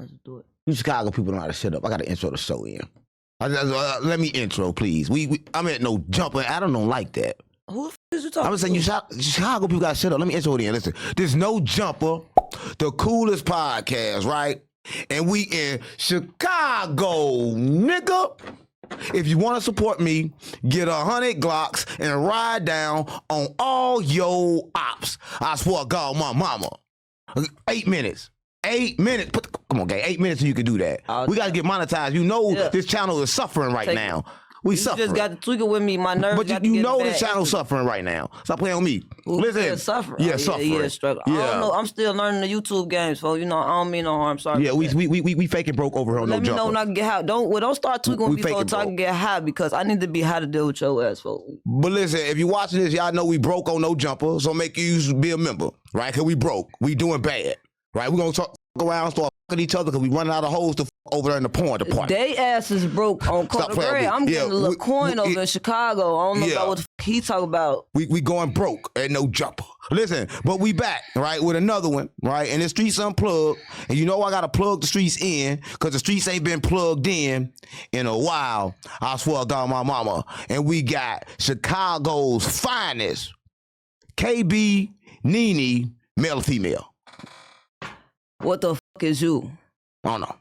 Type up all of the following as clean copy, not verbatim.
Let's do it. You Chicago people know how to shut up. I got to intro the show in. Let me intro, please. I'm at no jumper. I don't like that. Who the f is you talking I'm saying you Chicago people got to shut up. Let me intro it in. Listen, there's no jumper, the coolest podcast, right? And we in Chicago, nigga. If you want to support me, get 100 Glocks and ride down on all your ops. I swear to God, my mama. 8 minutes. 8 minutes. Come on, gang. 8 minutes so you can do that. We got to get monetized. You know this channel is suffering right now. We suffering. You just got to tweak it with me. My nerves But you know this channel's suffering right now. Stop playing with me. Listen. Suffering. Yeah, suffering. Yeah, struggle. I don't know. I'm still learning the YouTube games, so you know I don't mean no harm. Sorry. Yeah, we faking broke over here on no jumper. Let me know when I can get high. Don't start tweaking with me so I can get high because I need to be high to deal with your ass, folks. But listen, if you watching this, y'all know we broke on no jumper, so make you be a member, right? Because we broke. We doing bad, right? We gonna talk around, start fucking each other because we running out of hoes to over there in the porn department. They asses broke on Carter Gray. I'm getting a little coin over in Chicago. I don't know about what the fuck he talk about. We going broke and no jumper. Listen, but we back, right, with another one, right? And the streets unplugged. And you know I got to plug the streets in because the streets ain't been plugged in a while. I swear to God, my mama. And we got Chicago's finest, KB Nini, male or female. What the fuck is you? I don't know.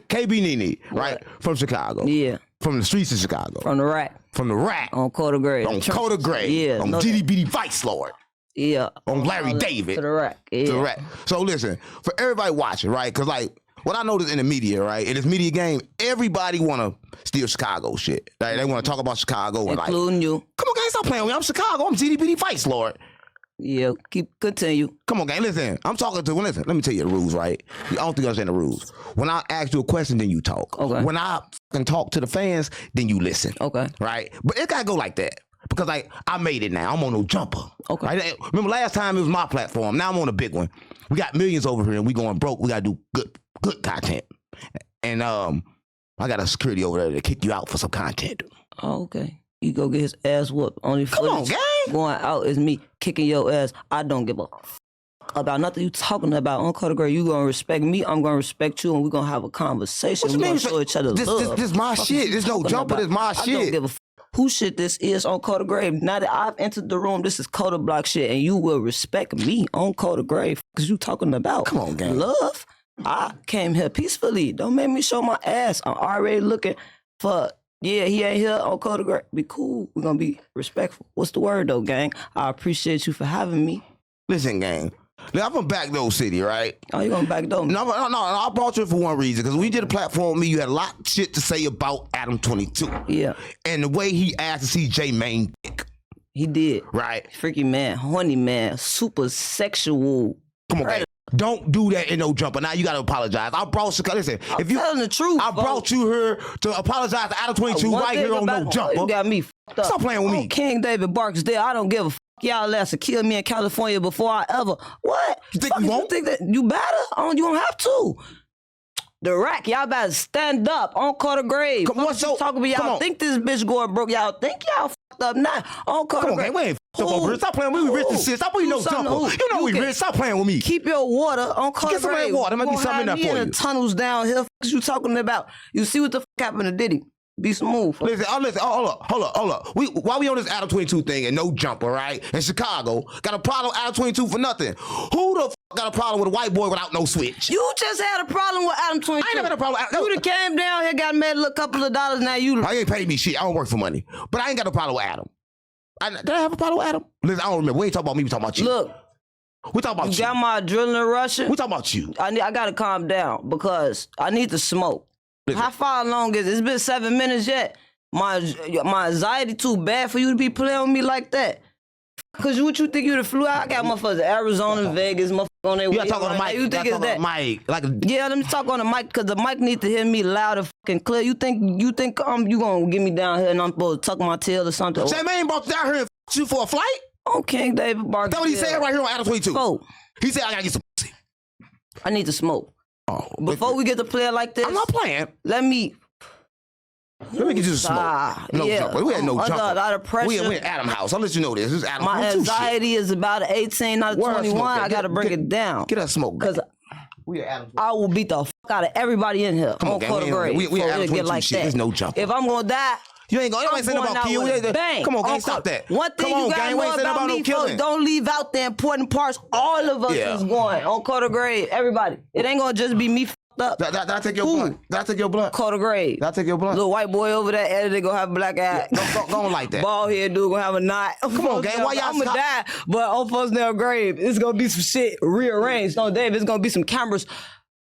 KB Nini, right? From Chicago. Yeah. From the streets of Chicago. From the rack. From the rack. On Carter Gray. On Carter Gray. Yeah. On Diddy Vice Lord. Yeah. On Larry David. To the rack. Yeah. To the rack. So listen, for everybody watching, right? Because like, what I noticed in the media, right? In this media game, everybody want to steal Chicago shit. Right? They want to talk about Chicago. Including you. Come on, guys, stop playing with me. I'm Chicago. I'm Diddy Vice Lord. Yeah, continue. Come on, gang. Listen, I'm talking to. Listen, let me tell you the rules, right? I don't think you understand the rules. When I ask you a question, then you talk. Okay. When I can talk to the fans, then you listen. Okay. Right? But it gotta go like that because like I made it now. I'm on no jumper. Okay. Right? Remember last time it was my platform. Now I'm on a big one. We got millions over here, and we going broke. We gotta do good content. And I got a security over there to kick you out for some content. Oh, okay. You go get his ass whooped. Only Come on, gang. Going out is me kicking your ass. I don't give a f about nothing you talking about. On Carter Gray, you gonna respect me. I'm gonna respect you, and we're gonna have a conversation. What you mean? Show each other love. This my shit. There's no jumper. This my shit. I don't give a f who shit this is on Carter Gray. Now that I've entered the room, this is OBlock shit, and you will respect me on Carter Gray because you talking about. Come on, gang. Love. I came here peacefully. Don't make me show my ass. I'm already looking for. Yeah, he ain't here on Carter Gray. Be cool. We're going to be respectful. What's the word, though, gang? I appreciate you for having me. Listen, gang. Now, I'm from Backdoor City, right? Oh, you going to backdoor me? No, I brought you for one reason. Because when you did a platform with me, you had a lot of shit to say about Adam 22. Yeah. And the way he asked to see J Main dick. He did. Right. Freaky man, horny man, super sexual. Come on, gang. Don't do that in no jumper. Now you gotta apologize. I brought you. Listen, if you telling the truth, I brought you here to apologize to Adam 22 right here on no jumper. You got me fucked up. Stop playing with me. King David Barks there. I don't give a fuck. Y'all ass to kill me in California before I ever. What? You think you won't? You think that you better? You don't have to. The rack, y'all better stand up on Carter Grave. What's so talking about? Y'all think this bitch going broke? Y'all think y'all fucked up now on Carter Come on, Grave? gang, we ain't fucked up over here. Stop playing with me. We rich and shit. Stop putting no jumper. You know we rich. Stop playing with me. Keep your water on Carter Get some of Grave. that water. There might be something in there for you. The tunnels down here. What you talking about? You see what the fuck happened to Diddy? Be smooth. Listen, hold up. Why we on this Adam 22 thing and no jumper, right? In Chicago, got a problem with Adam 22 for nothing. Who the got a problem with a white boy without no switch? You just had a problem with Adam 22. I ain't never had a problem. You done came down here, got made a couple of dollars. Now you. I ain't paid me shit. I don't work for money. But I ain't got a problem with Adam. Did I have a problem with Adam? Listen, I don't remember. We ain't talking about me. We talking about you. Look. We talking about you. You got my adrenaline rushing. We talking about you. I gotta calm down because I need to smoke. Listen. How far along is it? It's been 7 minutes yet. My anxiety too bad for you to be playing with me like that. Cause what you think you done flew out? I got motherfuckers in Arizona, Vegas, motherfuckers on their way. You gotta talk on the mic. You think it's that? Mic. Yeah, let me talk on the mic, cause the mic need to hear me loud and fucking clear. You think you gonna get me down here and I'm supposed to tuck my tail or something? Same man brought you down here and you for a flight? Oh, King David Barker. That's what he said right here on Adam 22. Oh. He said I gotta get some pussy. I need to smoke. Oh, before we get to play like this, I'm not playing. Let me get you some smoke. No jumper. We had no jumper. Under a lot of pressure. We at Adam house. I'll let you know this. This is Adam. My anxiety is about 18 out of 21. I gotta bring it down. Get that smoke. Cause I will beat the fuck out of everybody in here. Come on, gang. We Adam 22 shit. There's no jump. If I'm gonna die, you ain't saying about kill. Bang. Come on, gang, stop that. One thing Come on, you gotta know about me, folks, don't leave out the important parts. All of us is going on Carter Grade. Everybody. It ain't gonna just be me up. Did I take your blunt? Did I take your blunt? Carter Grade. Did I take your blunt? Little white boy over there, editor gonna have a black eye. Don't like that. Bald head dude gonna have a knot. Come on, gang. Why y'all I'm gonna die, but on First Nail Grave, it's gonna be some shit rearranged. No, Dave, it's gonna be some cameras.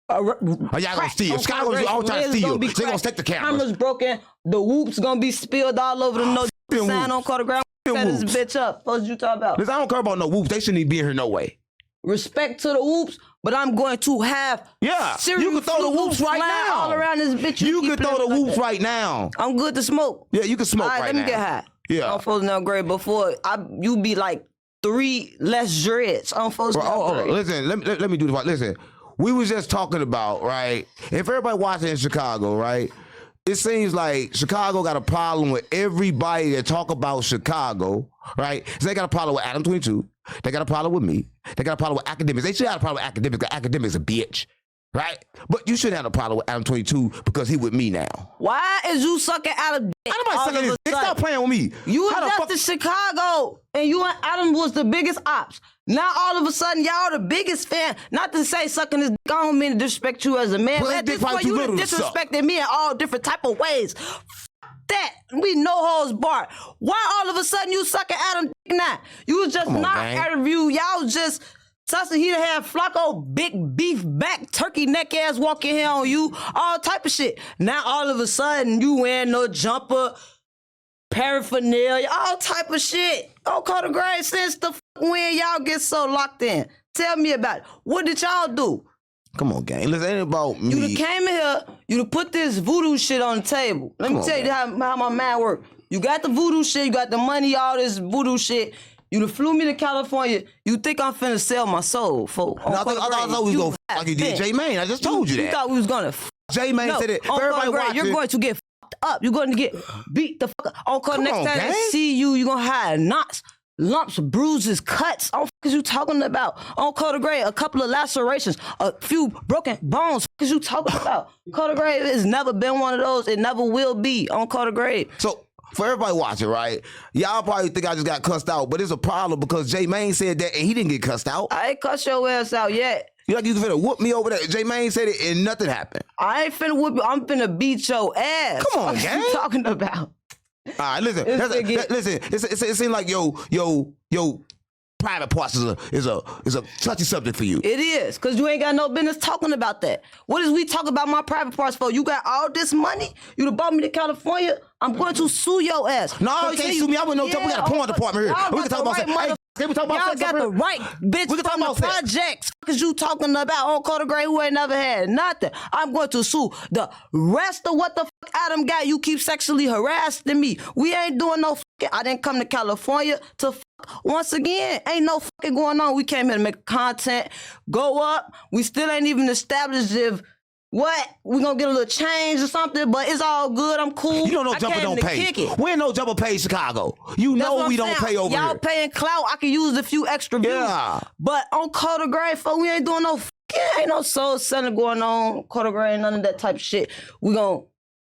Y'all gonna steal? Sky gonna all trying to steal. They gonna stick the cameras. Cameras broken. The whoops gonna be spilled all over the no sign on Carter Ground. Set this bitch up. What you talking about? Listen, I don't care about no whoops. They shouldn't even be in here no way. Respect to the whoops, but I'm going to have you can throw the whoops right now. All around this bitch. You can throw the whoops right now. I'm good to smoke. Yeah, you can smoke right now. Let me get high. Yeah. On First Nail Grade before you be like 3 less dreads on First Nail Grade. Listen, let me do this. Listen. We was just talking about, right? If everybody watching in Chicago, right? It seems like Chicago got a problem with everybody that talk about Chicago, right? So they got a problem with Adam 22. They got a problem with me. They got a problem with academics. They should have a problem with academics because academics a bitch, right? But you shouldn't have a problem with Adam 22 because he with me now. Why is you sucking Adam dick? Nobody sucking his dick. Stop playing with me. You left Chicago and you and Adam was the biggest ops. Now all of a sudden y'all the biggest fan. Not to say sucking his dick, I don't mean to disrespect you as a man. But at this point you disrespected me in all different type of ways. That we no holds barred. Why all of a sudden you sucking Adam dick now? You was just not interview. Y'all was just Sussing, he done had Flacco big beef back turkey neck ass walking here on you, all type of shit. Now all of a sudden you wearing no jumper, paraphernalia, all type of shit. Don't call the grade since the when y'all get so locked in. Tell me about it. What did y'all do? Come on, gang. Listen, it ain't about me. You done came in here, you done put this voodoo shit on the table. Let me tell you how my mind work. You got the voodoo shit, you got the money, all this voodoo shit. You done flew me to California. You think I'm finna sell my soul, folks? No, I thought we was gonna f like you did J Mane. I just told you that. You thought we was gonna f J Mane said it. Everybody watching. You're going to get f***ed up. You're going to get beat the fuck up. On next time I see you, you're gonna have knots, lumps, bruises, cuts. What the fuck is you talking about? On Carter Gray, a couple of lacerations, a few broken bones. What the fuck is you talking about? Carter Gray has never been one of those. It never will be on Carter Gray. So, for everybody watching, right? Y'all probably think I just got cussed out, but it's a problem because J Mane said that and he didn't get cussed out. I ain't cussed your ass out yet. You like you finna whoop me over there. J Mane said it and nothing happened. I ain't finna whoop you. I'm finna beat your ass. Come on, gang. What you talking about? All right, listen. Listen. It seems like yo private parts is a touchy subject for you. It is, because you ain't got no business talking about that. What is we talking about my private parts for? You got all this money? You done brought me to California? I'm going to sue your ass. No, you can't sue me. I wouldn't know. We got a porn department here. We can talk about sex. Hey, can we talk about sex? Y'all got the right bitch we can talk from about the projects. Because you talking about on Carter Gray who ain't never had nothing. I'm going to sue the rest of what the fuck Adam got. You keep sexually harassing me. We ain't doing no fucking. I didn't come to California to fuck. Once again, ain't no fucking going on. We came here to make content, go up. We still ain't even established if we gonna get a little change or something, but it's all good. I'm cool. You don't know jumper don't pay. We ain't no jumper pay Chicago. You know we don't pay over here. Y'all paying clout. I can use a few extra views. Yeah. But on Carter Gray, folks, we ain't doing no fucking, ain't no soul selling going on. Carter Gray, none of that type of shit. We gonna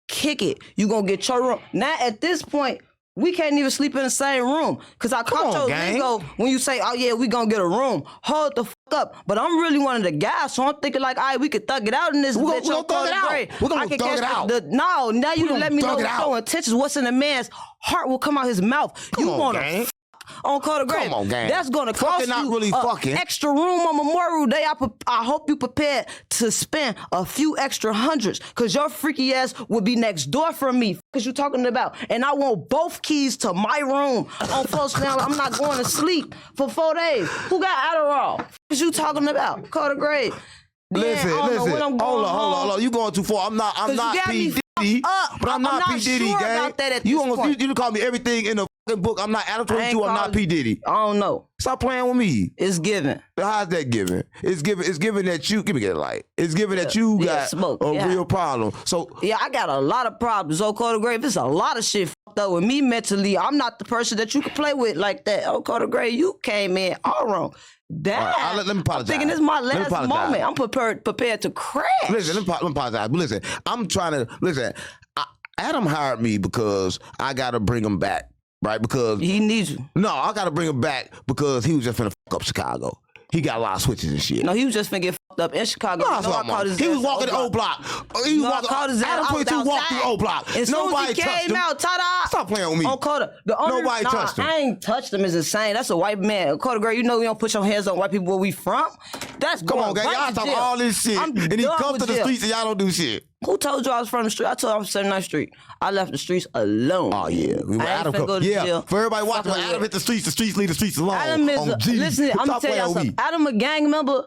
kick it. You gonna get your room. Now at this point, we can't even sleep in the same room. Because I caught your lingo when you say, oh yeah, we gonna get a room. Hold the fuck up. But I'm really one of the guys, so I'm thinking like, all right, we could thug it out in this bitch. We're gonna thug it out. We're gonna thug it out. No, now you let me know what's intentions. What's in a man's heart will come out his mouth. You wanna on Carter Gray. Come on, gang. That's gonna cost not you really extra room on Memorial Day. I hope you prepared to spend a few extra hundreds, cause your freaky ass will be next door from me. Cause you talking about, and I want both keys to my room. On folks now, I'm not going to sleep for 4 days. Who got Adderall? Cause you talking about Carter Gray. Listen. Hold on. You going too far. I'm not P Diddy, but I'm not P Diddy, sure gang. You call me everything in the fucking book. I'm not Adam 22. I'm not P Diddy. I don't know. Stop playing with me. It's given. How's that given? It's given that you give me that light. It's given that you got a real problem. So I got a lot of problems. Oh, Carter Gray, there's a lot of shit fucked up with me mentally. I'm not the person that you can play with like that. Oh, Carter Gray, you came in all wrong. Damn. Right, let me apologize. I'm thinking this is my last moment. I'm prepared to crash. Listen, let me apologize. But listen, I'm trying to listen. Adam hired me because I got to bring him back, right? Because he needs you. No, I got to bring him back because he was just finna fuck up Chicago. He got a lot of switches and shit. No, he was just finna get fucked up in Chicago. No, he was walking the OBlock. He was walking. Adam 22 walked through OBlock. As soon as he came out, ta-da! Stop playing with me. On Carter, Nobody touched him. I ain't touched him. Is insane. That's a white man. Carter, girl, you know we don't put your hands on white people where we from. That's come on, guys. Y'all talk all this shit, and he comes to the streets and y'all don't do shit. Who told you I was from the street? I told you I was 79th Street. I left the streets alone. Oh, yeah. Adam go to jail. For everybody watching, when Adam hit the streets leave the streets alone. Adam is listen, I'm going to tell y'all something. Adam a gang member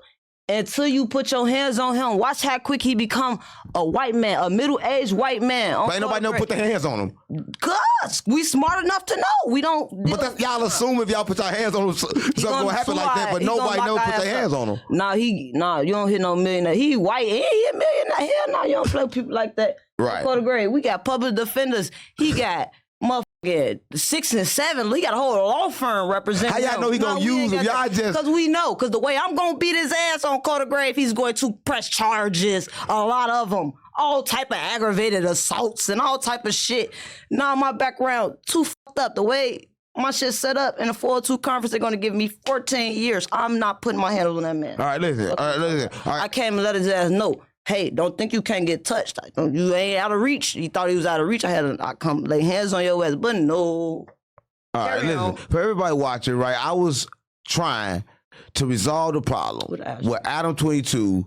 until you put your hands on him. Watch how quick he become a white man, a middle-aged white man. But ain't nobody never put their hands on him. Cuz we smart enough to know. We don't. But y'all assume if y'all put your hands on him, something gonna happen like that, but nobody never put their hands on him. Nah, you don't hit no millionaire. He white, he ain't a millionaire. Hell no, you don't play with people like that. Right. Quarter grade. We got public defenders. He got motherfucking 6 and 7. He got a whole law firm representing. How y'all know he gonna use them? Y'all just because we know. Because the way I'm gonna beat his ass on Carter Grave, he's going to press charges. A lot of them, all type of aggravated assaults and all type of shit. Now my background too fucked up. The way my shit set up in a 402 conference, they're gonna give me 14 years. I'm not putting my hands on that man. All right, listen. All right. I came and let his ass know. Hey, don't think you can't get touched. You ain't out of reach. He thought he was out of reach. I come lay hands on your ass, but no. All right, listen. For everybody watching, right, I was trying to resolve the problem with Adam 22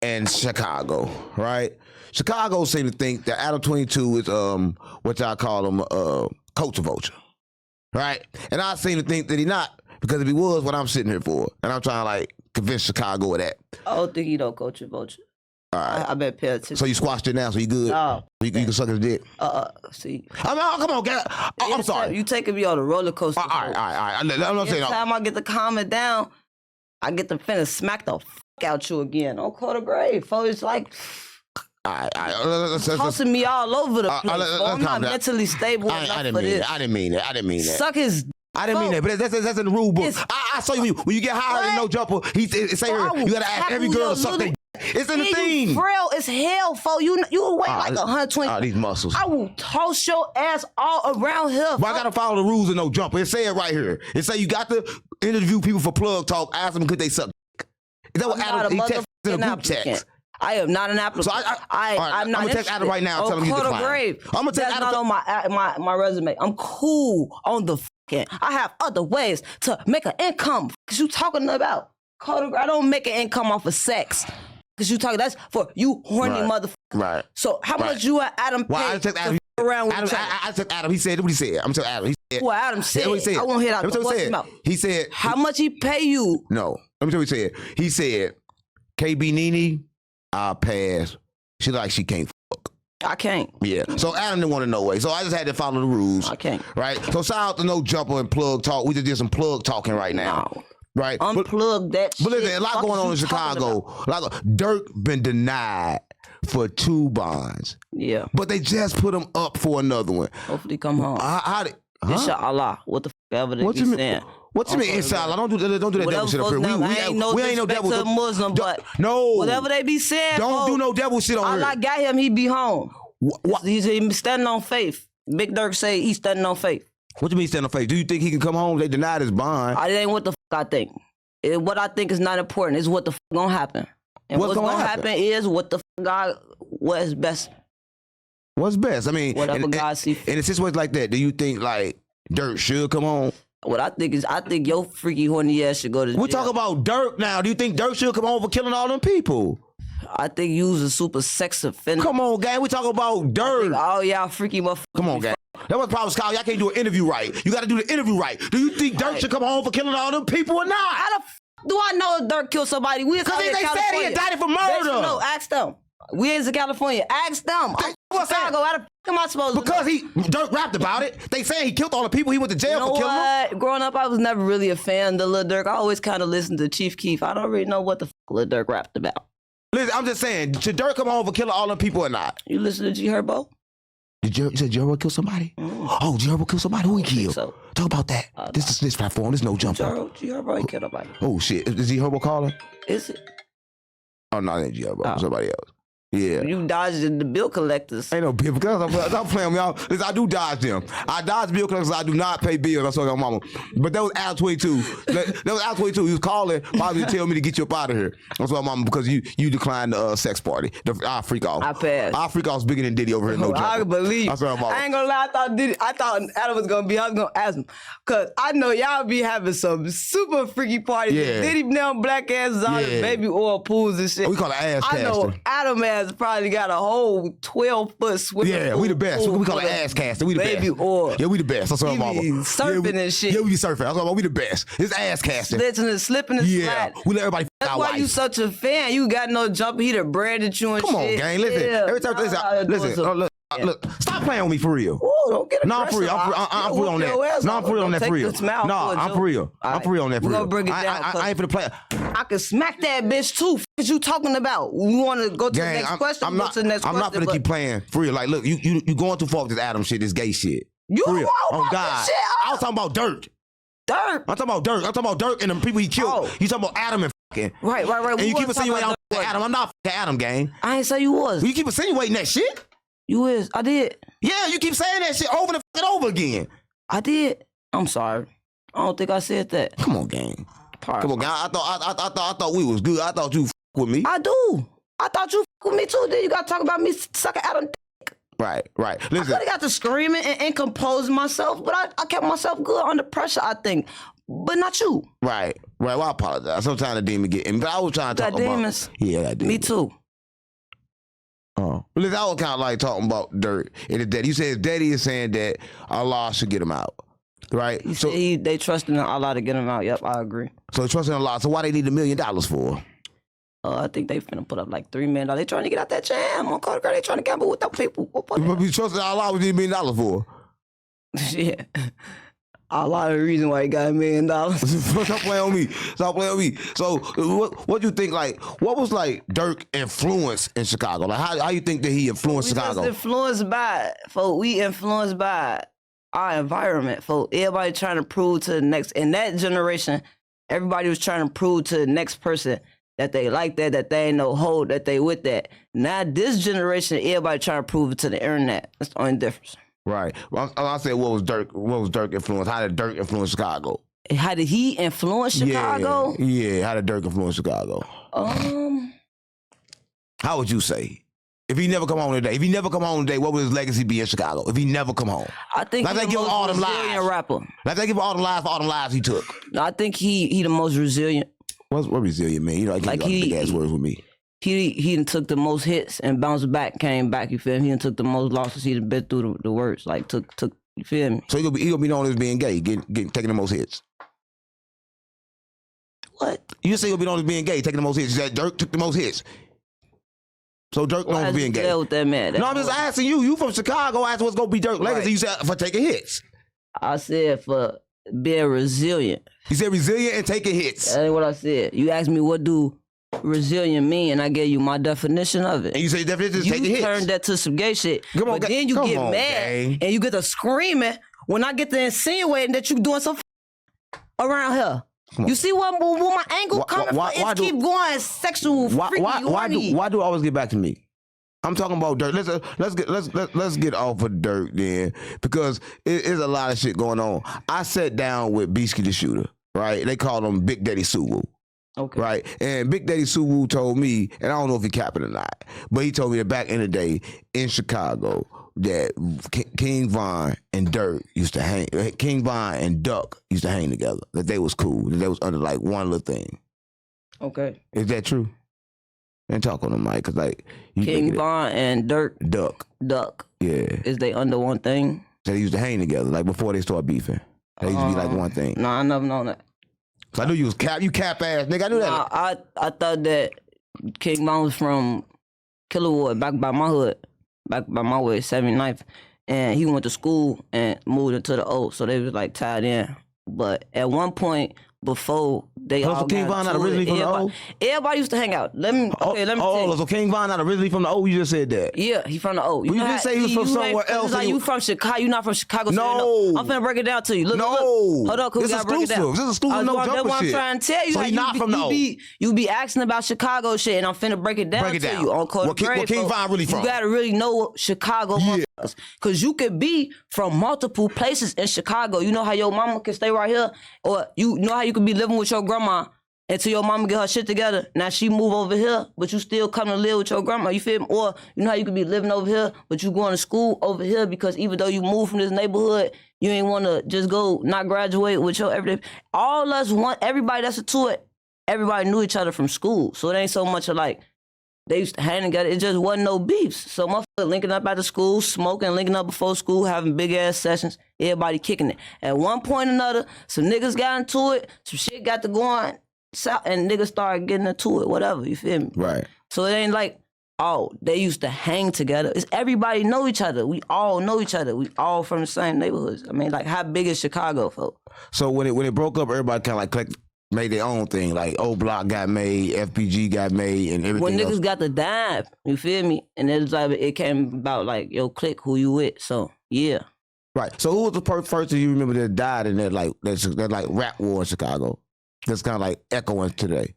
and Chicago, right? Chicago seem to think that Adam 22 is what y'all call him culture vulture, right? And I seem to think that he not, because if he was, what I'm sitting here for, and I'm trying to like convince Chicago of that. I don't think he don't culture vulture. All right. I better pay attention. So you squashed it now, so you good? No. You can suck his dick? See. Come on, get I'm sorry. You taking me on a roller coaster. All right. I'm not saying every time I get to calm it down, I get to finna smack the fuck out you again. Don't call the grave, folks. It's like... tossing me all over the place. I'm not mentally stable enough for this. I didn't mean that. Suck his... I didn't mean that, but that's in the rule book. I saw you when you get hired in No Jumper. He say here, you gotta ask every girl to suck their. It's in the thing. You frail as hell, fo. You weigh like 120. These muscles. I will toss your ass all around here. But I gotta follow the rules of No Jumper. It say it right here. It say you got to interview people for plug talk. Ask them could they suck. Is that what Adam? He texted in a group text. I am not an applicant. So I'm gonna text Adam right now. Tell him he's declined. I'm gonna text Adam on my resume. I'm cool on the fucking. I have other ways to make an income. Cause you talking about I don't make an income off of sex. Cause you talking that's for you horny motherfucker. Right. So how much you and Adam pay I text Adam. Around I took Adam. He said what he said. I'm gonna tell Adam. He said what Adam said. What he said. I won't hit out the mouth. He said how much he pay you? No. Let me tell you what he said. He said KB Nini, I'll pass. She like she can't fuck. I can't. Yeah. So Adam didn't want to know way. So I just had to follow the rules. I can't. Right. So shout out to No Jumper and Plug Talk. We just did some plug talking right now. No. Right. Unplug that shit. But listen, a lot going on in Chicago. Durk been denied for 2 bonds. Yeah. But they just put him up for another one. Hopefully come home. Inshallah. What the fuck ever they be saying. What you mean, inshallah? Don't do that devil shit up here. We ain't no devil. To a Muslim, but no. Whatever they be saying. Don't do no devil shit on here. Allah got him, he be home. He's standing on faith. Big Durk say he's standing on faith. What you mean standing on faith? Do you think he can come home? They denied his bond. It ain't what the fuck I think. What I think is not important. It's what the fuck gonna happen. And what's gonna happen is what the fuck what's best. What's best? I mean, whatever God see fit. In a situation like that, do you think like Durk should come home? What I think is, your freaky horny ass should go to jail. We're talking about Durk now. Do you think Durk should come home for killing all them people? I think you was a super sex offender. Come on, gang. We talking about Durk. Oh, y'all freaky motherfuckers. Come on, gang. That was the problem, Scott. Y'all can't do an interview right. You got to do the interview right. Do you think Durk should come home for killing all them people or not? How the do I know if Durk killed somebody? Because they said he indicted for murder. No, ask them. We in California. Ask them. What's that? How the fuck am I supposed to because Durk rapped about it. They say he killed all the people. He went to jail for killing them. Growing up, I was never really a fan of Lil Durk. I always kind of listened to Chief Keef. I don't really know what the fuck Lil Durk rapped about. Listen, I'm just saying, should Durk come home for killing all them people or not? You listen to G Herbo? You said Jero killed somebody? Oh, Jero killed somebody? Who he killed? So. Talk about that. This is this platform. This no jumper. Jero ain't killed nobody. Oh, shit. Is he Herbo caller? Is it? Oh, no, it ain't Jero. Somebody else. Yeah. You dodged the bill collectors. Ain't no bill because I'm playing with y'all. Listen, I do dodge them. I dodge bill collectors. I do not pay bills. I'm sorry, mama. But that was Al 22. That was Al 22. He was calling probably to tell me to get you up out of here. That's why, mama, because you declined the sex party. Our freak off. I passed. Our freak off's bigger than Diddy over here. No jumper. I believe. I ain't gonna lie. I thought Adam was gonna be. I was gonna ask him because I know y'all be having some super freaky parties. Yeah. Diddy down black asses on baby oil pools and shit. We call it ass I know casting. Adam has probably got a whole 12-foot swimming Yeah, pool. we the best. We call it ass casting. We the best. Baby oil. Yeah, we the best. That's what I'm He be surfing and shit. Yeah, we be surfing. That's what we the best. It's ass casting. Slitching and slipping and sliding. We let everybody That's our why wife. you such a fan. You got no jumper. He done branded you and Come shit. on, gang. Listen. Yeah. Every time, look. Stop playing with me for real. Ooh, don't get No, I'm for real. I'm for real on that. No, I'm for real on that for real. No, I'm for real. I'm for real on that for real. Bring it down, I ain't for the play. I can smack that bitch too. What you talking about? You want to go to the next question? I'm not gonna keep playing for real. Like, look, you going too far with this Adam shit, this gay shit. You for real. on God. shit? I was talking about Durk. Durk. I'm talking about Durk and the people he killed. Oh. You talking about Adam and fucking. Right. And you keep insinuating I'm Adam. I'm not Adam, gang. I ain't say you was. You keep insinuating that shit. You is. I did. Yeah, you keep saying that shit over and over again. I did. I'm sorry. I don't think I said that. Come on, gang. Come on, gang. I thought we was good. I thought you with me. I do. I thought you with me too. Then you got to talk about me sucking Adam. Right. Listen. I could have got to screaming and composing myself, but I kept myself good under pressure, I think. But not you. Right. Well, I apologize. Sometimes the demon get in me, but I was trying to talk about. Demons. Yeah, that demon. Me too. Oh. Listen, I was kind of like talking about Durk and his daddy. You said his daddy is saying that Allah should get him out. Right? So they trusting in Allah to get him out. Yep, I agree. So they trusting in Allah. So why they need $1 million for? I think they finna put up like $3 million. They trying to get out that jam on Carter Girl. They trying to gamble with the people. But we trusting Allah, we need $1 million for? Yeah. A lot of the reason why he got $1 million. Stop playing on me. Stop playing on me. So what you think, like, what was like Durk influence in Chicago? Like how you think that he influenced Chicago? We influenced by our environment, folks. Everybody trying to prove to the next, in that generation, everybody was trying to prove to the next person that they like that they ain't no hold, that they with that. Now this generation, everybody trying to prove it to the internet. That's the only difference. Right. Well, I said, what was Durk influence? How did Durk influence Chicago? How did he influence Chicago? Yeah. How did Durk influence Chicago? How would you say? If he never come home today, what would his legacy be in Chicago? If he never come home, I think like they give him all them lives. Rapper. Like they give him all them lives for all them lives he took. No, I think he the most resilient. What resilient mean? You know, I can't use big ass words with me. He done took the most hits and bounced back, came back. You feel me? He done took the most losses. He done been through the worst. Like took. You feel me? So he gonna be known as being gay, taking the most hits. What? You say he'll be known as being gay, taking the most hits. You said Durk took the most hits. So Durk known for being gay. With that man? No, I'm just asking you. You from Chicago? Ask what's gonna be Durk legacy. Right. You said for taking hits. I said for being resilient. You said resilient and taking hits. That ain't what I said. You asked me what do resilient mean, and I gave you my definition of it. And you say the definition is taking hits. You turned that to some gay shit. But then you get mad and you get to screaming when I get to insinuating that you doing some around here. You see where my angle coming from? It keep going sexual. Why do I always get back to me? I'm talking about Durk. Let's get off of Durk then, because there's a lot of shit going on. I sat down with Beastie the Shooter, right? They called him Big Daddy Suwu. Okay. Right? And Big Daddy Suwu told me, and I don't know if he capping or not, but he told me that back in the day in Chicago that King Von and Durk used to hang, King Von and Duck used to hang together, that they was cool, that they was under like one little thing. Okay. Is that true? And talk on the mic, cause like King Von and Duck. Yeah. Is they under one thing? So they used to hang together, like before they start beefing. They used to be like one thing. No, I never known that. So I knew you was cap ass nigga. I knew that. I thought that King Von was from Killerwood, back by my hood, back by my way, 79th. And he went to school and moved into the O, so they was like tied in. But at one point, before they all King Von not originally from the O? Everybody used to hang out. Let me tell you. So King Von not originally from the O? You just said that. Yeah, he from the O. You didn't say he was from somewhere else. It's like you from Chicago. You not from Chicago. No. I'm finna break it down to you. Look, no. Look. Hold on, this is exclusive. This is exclusive. No jumper shit. That's what I'm trying to tell you. So he not from the O. You be asking about Chicago shit, and I'm finna break it down to you. On Code Where King Von really from? You gotta really know Chicago motherfuckers. Cause you could be from multiple places in Chicago. You know how your mama can stay right here? Or you know how you could be living with your grandma until your mama get her shit together. Now she move over here, but you still come to live with your grandma. You feel me? Or you know how you could be living over here, but you going to school over here because even though you moved from this neighborhood, you ain't want to just go not graduate with your everyday. All us want, everybody that's into it, everybody knew each other from school. So it ain't so much of like, they used to hang together. It just wasn't no beefs. So motherfuckers linking up at the school, smoking, linking up before school, having big ass sessions, everybody kicking it. At one point or another, some niggas got into it, some shit got to going, and niggas started getting into it, whatever, you feel me? Right. So it ain't like, oh, they used to hang together. It's everybody know each other. We all know each other. We all from the same neighborhoods. I mean, like, how big is Chicago, folks? So when it broke up, everybody kind of like made their own thing. Like OBlock got made, FPG got made, and everything. When else. niggas got the dime, you feel me? And it was like it came about like, yo, click who you with. So yeah. Right. So who was the person you remember that died in that like rap war in Chicago? That's kind of like echoing today.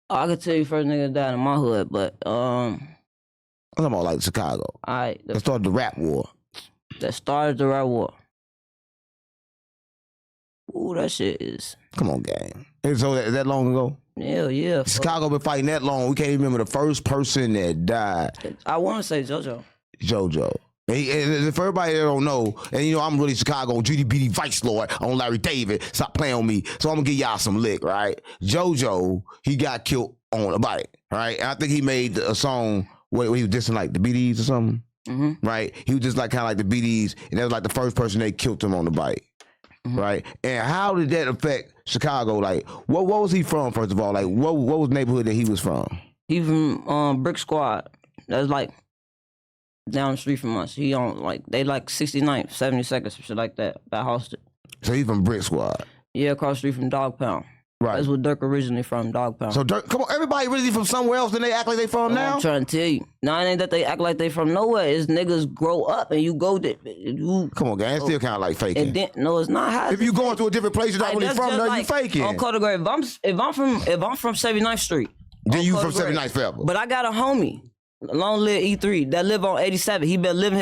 I could tell you first nigga died in my hood, but I'm talking about like Chicago. All right. That started the rap war. That started the rap war. Ooh, that shit is. Come on, gang. And so that long ago? Hell yeah. Chicago been fighting that long. We can't even remember the first person that died. I want to say Jojo. Jojo. And for everybody that don't know, and you know I'm really Chicago GDBD Vice Lord on Larry David. Stop playing on me. So I'm gonna give y'all some lick, right? Jojo, he got killed on a bike, right? And I think he made a song where he was dissing like the BDs or something, right? He was just like kind of like the BDs, and that was like the first person they killed him on the bike. Right, and how did that affect Chicago? Like, what was he from? First of all, like, what was the neighborhood that he was from? He from Brick Squad. That's like down the street from us. He on like they like 69th, 72nd, some shit like that. That hosted. So he from Brick Squad. Yeah, across the street from Dog Pound. Right. That's where Durk originally from, Dog Pound. So Durk, come on, everybody originally from somewhere else, then they act like they from now? I'm trying to tell you. No, it ain't that they act like they from nowhere. It's niggas grow up and you go there. Come on, gang, it's still kind of like faking. And then, no, it's not how. If you going to a different place you're not really from, no, you faking. On Carter, if I'm from 79th Street. Then you from 79th forever. But I got a homie, long live E3, that live on 87. He been living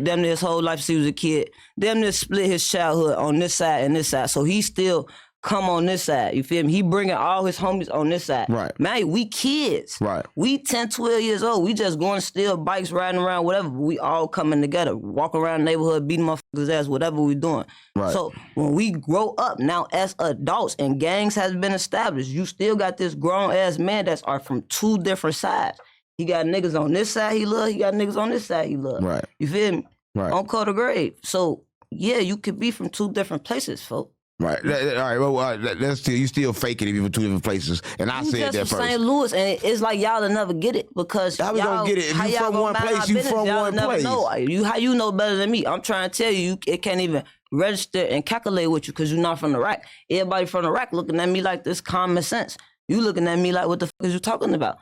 damn near his whole life since he was a kid. Damn near split his childhood on this side and this side. So he still come on this side, you feel me? He bringing all his homies on this side. Right. Man, we kids. Right. We 10, 12 years old. We just going to steal bikes, riding around, whatever. We all coming together, walk around the neighborhood, beating motherfuckers' ass, whatever we doing. Right. So when we grow up now as adults and gangs has been established, you still got this grown-ass man that's are from two different sides. He got niggas on this side he love, he got niggas on this side he love. Right. You feel me? Right. On Carter Grave. So, yeah, you could be from two different places, folks. Right. All right. Well, that's still you still faking if you're from two different places, and I said that first. St. Louis, and it's like y'all will never get it because how we gonna get it? If you from one place, you from one place. How you know better than me? I'm trying to tell you, it can't even register and calculate with you because you're not from the rack. Everybody from the rack looking at me like this common sense. You looking at me like what the fuck is you talking about?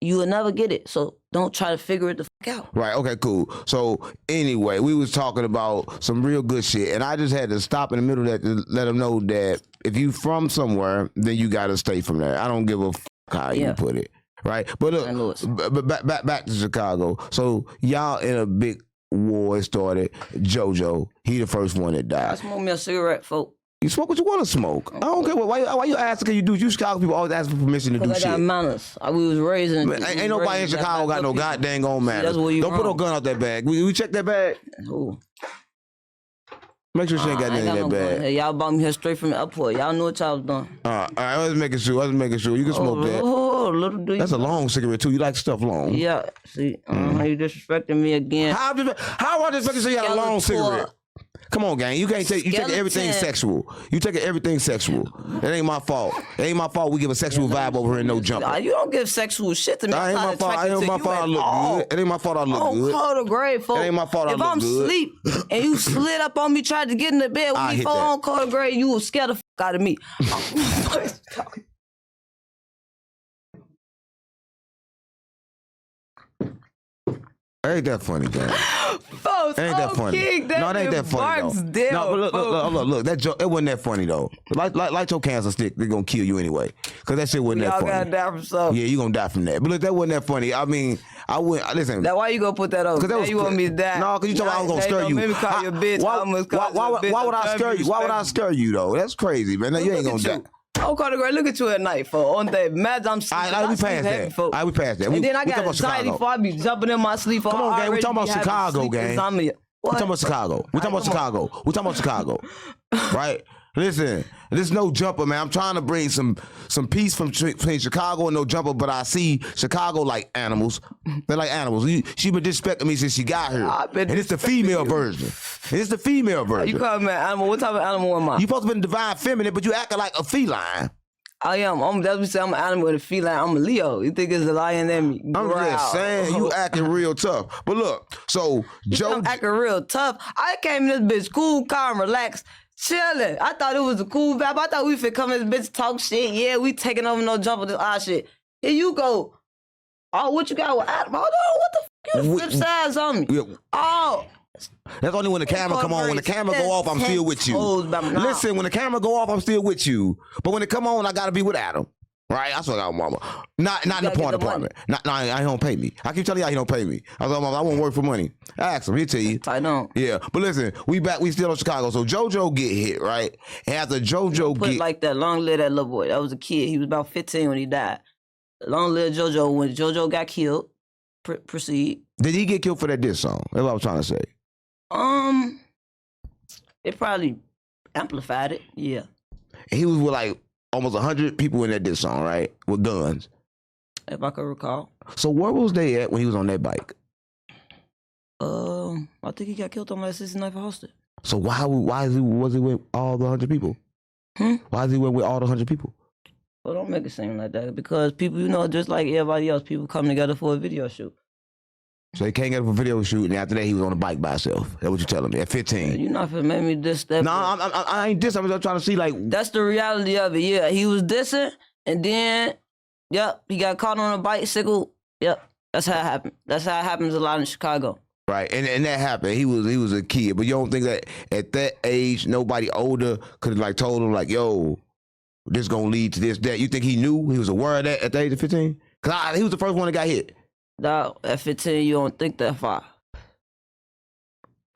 You will never get it. So don't try to figure it the fuck out. Right, okay, cool. So anyway, we was talking about some real good shit, and I just had to stop in the middle of that to let them know that if you from somewhere, then you gotta stay from there. I don't give a fuck how you put it. Right? But look, back to Chicago. So y'all in a big war. It started. Jojo, he the first one that died. I smoked me a cigarette, folk. You smoke what you want to smoke. I don't care. Why you asking? Can you do? You Chicago people always ask for permission to do shit. I got manners. We was raised in. Ain't nobody in Chicago got no goddamn on manners. Don't put no gun out that bag. We check that bag. Ooh. Make sure she ain't got nothing in that bag. Hey, y'all brought me here straight from the airport. Y'all knew what y'all was doing. All right, I was making sure. You can smoke that. Oh, little do you. That's a long cigarette too. You like stuff long. Yeah. See, you disrespecting me again. How I just say you got a long cigarette? Come on, gang. You can't take. You take everything sexual. You take everything sexual. It ain't my fault. It ain't my fault. We give a sexual vibe over here and no jumper. Nah, you don't give sexual shit to me. It ain't my fault. It ain't my fault. I look good. It ain't my fault. I look good. Oh, Carter Grave, folks. It ain't my fault. I look good. If I'm asleep and you slid up on me, tried to get in the bed with me, on Carter Grave, you was scared of out of me. Ain't that funny, gang? Folks, Ain't that funny? No, it ain't that funny though. No, but look, that joke, it wasn't that funny though. Light your cancer stick, they're gonna kill you anyway. Cause that shit wasn't that funny. Y'all gotta die from something. Yeah, you gonna die from that. But look, that wasn't that funny. I mean, I wouldn't listen. Now why you gonna put that up? Cause you want me to die? No, cause you told me I was gonna scare you. Maybe call you a bitch. Why would I scare you? Why would I scare you though? That's crazy, man. You ain't gonna die. Oh, Carter Gray, look at you at night, folks. On that, imagine I'm sleeping. All right, we passed that. All right, we passed that. And then I got anxiety before I be jumping in my sleep. Come on, gang. We talking about Chicago, gang. We talking about Chicago. We talking about Chicago. We talking about Chicago. Right? Listen, there's no jumper, man. I'm trying to bring some peace between Chicago and no jumper, but I see Chicago like animals. They're like animals. She been disrespecting me since she got here. And it's the female version. It's the female version. You call me an animal? What type of animal am I? You supposed to be divine feminine, but you acting like a feline. I am. That's what we say. I'm an animal with a feline. I'm a Leo. You think it's a lion in me? I'm just saying, you acting real tough. But look, so Joe... I'm acting real tough. I came in this bitch cool, calm, relaxed, chilling. I thought it was a cool vibe. I thought we fit come in this bitch talk shit. Yeah, we taking over no jump with this shit. Here you go. Oh, what you got with Adam? Hold on, what the fuck? You flip sides on me. Yeah. Oh. That's only when the camera come on. When the camera go off, I'm still with you. Listen, when the camera go off, I'm still with you. But when it come on, I gotta be with Adam. Right? I swear to God, mama. Not in the porn department. He don't pay me. I keep telling y'all he don't pay me. I was like, Mama, I won't work for money. Ask him, he'll tell you. I don't. Yeah. But listen, we still in Chicago. So JoJo get hit, right? And after JoJo put like that, long live that little boy. That was a kid. He was about 15 when he died. Long live JoJo. When JoJo got killed, proceed. Did he get killed for that diss song? That's what I was trying to say. It probably amplified it, yeah. And he was with like almost 100 people in that diss song, right? With guns. If I could recall. So where was they at when he was on that bike? I think he got killed on that 69 for hosted. So why was he with all the 100 people? Why is he with all the 100 people? Well, don't make it seem like that. Because people, you know, just like everybody else, people come together for a video shoot. So he can't get up for a video shoot, and after that, he was on a bike by himself. That's what you're telling me, at 15. You're not finna make me diss that. No, I ain't dissing. I'm just trying to see, like... That's the reality of it, yeah. He was dissing, and then, yep, he got caught on a bicycle. Yep, that's how it happened. That's how it happens a lot in Chicago. Right, and that happened. He was a kid, but you don't think that at that age, nobody older could have, like, told him, like, yo, this gonna lead to this, that. You think he knew? He was aware of that at the age of 15? Because he was the first one that got hit. No, at 15, you don't think that far.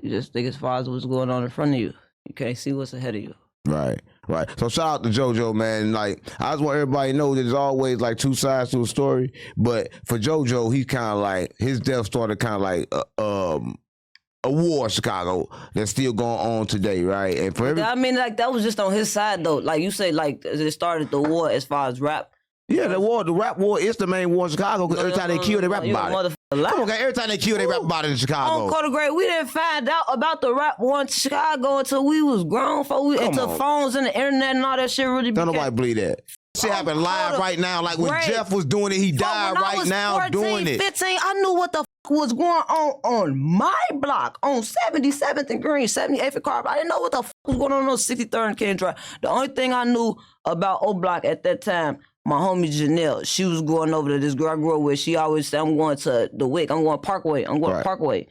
You just think as far as what's going on in front of you. You can't see what's ahead of you. Right. So shout out to JoJo, man. Like, I just want everybody to know that there's always like two sides to a story. But for JoJo, he's kind of like, his death started kind of like a war in Chicago that's still going on today, right? And for I mean, like, that was just on his side, though. Like, you say, like, it started the war as far as rap. Yeah, the rap war is the main war in Chicago because every time they kill, they rap about it. Come on, every time they kill, they rap about it in Chicago. On Carter Gray, we didn't find out about the rap war in Chicago until we was grown, until phones and the internet and all that shit really became. Don't nobody believe that. Shit happened live right now. Like when Jeff was doing it, he died right now 14, doing it. 15, I knew what the was going on my block on 77th and Green, 78th and Carver. I didn't know what the was going on 63rd and Ken Drive. The only thing I knew about OBlock at that time, my homie Janelle, she was going over to this girl I grew up with. She always said, I'm going to the WIC. I'm going Parkway. I'm going to Parkway.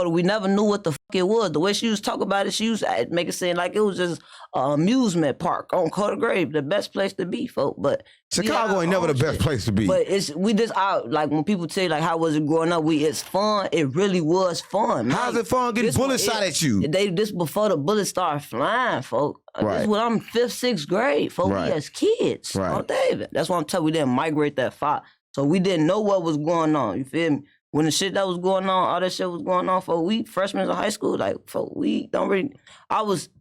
We never knew what the fuck it was. The way she was talking about it, she used to make it seem like it was just an amusement park on Carter Grave, the best place to be, folk. But Chicago ain't never the best place to be. But we just out, like when people tell you, like, how was it growing up? It's fun. It really was fun. How's it fun getting bullets shot at you? This before the bullets started flying, folk. This is when I'm 5th, 6th grade, folk. We as kids. Right. David. That's why I'm telling you, we didn't migrate that far. So we didn't know what was going on. You feel me? When the shit that was going on, all that shit was going on, folk, we freshmen in high school, like, folk, we don't really.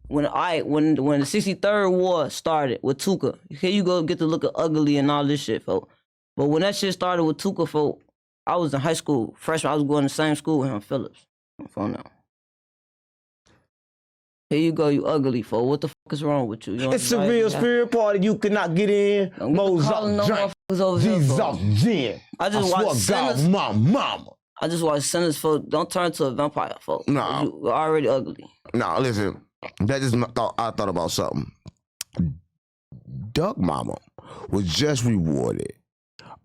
When the 63rd war started with Tuka, here you go get to look at Ugly and all this shit, folk. But when that shit started with Tuka, folk, I was in high school, freshman. I was going to the same school with him, Phillips. On phone now. Here you go, you ugly, folk. What the fuck is wrong with you? It's a real spirit party. You cannot get in. I just watched Sinners. Mama. I just watched Sinners, folk. Don't turn to a vampire, folk. No. You're already ugly. No, listen. That just I thought about something. Duck Mama was just rewarded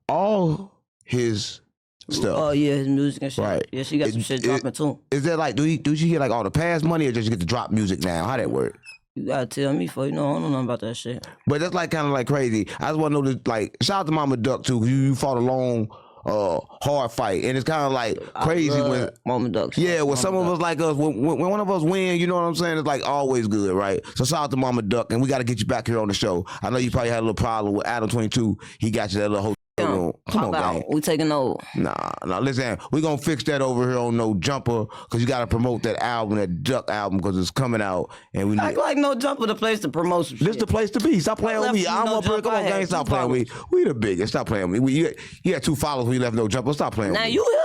all his stuff. Oh yeah, his music and shit. Right. Yeah, she got some shit dropping too. Is that like, do she get like all the past money or just get to drop music now? How that work? You gotta tell me for I don't know nothing about that shit. But that's like kind of like crazy. I just want to know this, like, shout out to Mama Duck too, because you fought a long, hard fight, and it's kind of like crazy when Mama Duck. Yeah, when some of us like us, when one of us win, you know what I'm saying? It's like always good, right? So shout out to Mama Duck, and we got to get you back here on the show. I know you probably had a little problem with Adam 22. He got you that little hotel room. Come on, gang. We taking over. Nah, listen, we gonna fix that over here on No Jumper, because you got to promote that album, that Duck album, because it's coming out, and we need. Act like No Jumper the place to promote some shit. This the place to be. Stop playing with me. I don't want to come on, gang. Stop playing with me. We the biggest. Stop playing with me. You had 2 followers when you left No Jumper. Stop playing with me. Now you here?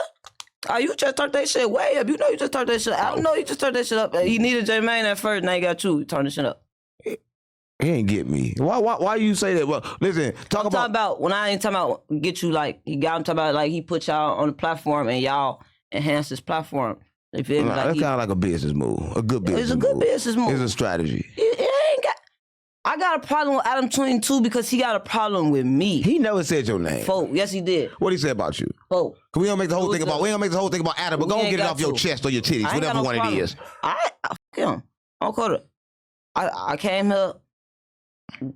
Oh, you just turned that shit way up. You know you just turned that shit up. I don't know you just turned that shit up. He needed J-Mane at first, now he got you. You turned the shit up. He ain't get me. Why you say that? Well, listen, talking about when I ain't talking about get you, like, he got him talking about, like, he put y'all on the platform and y'all enhance his platform. You feel me? Like, that's kind of like a business move. A good business move. It's a good business move. It's a strategy. I got a problem with Adam 22 because he got a problem with me. He never said your name. Folk, yes he did. What he say about you? Folk. We don't make the whole thing about. We don't make the whole thing about Adam, but go and get it off your chest or your titties, whatever one it is. I fuck him. I came here,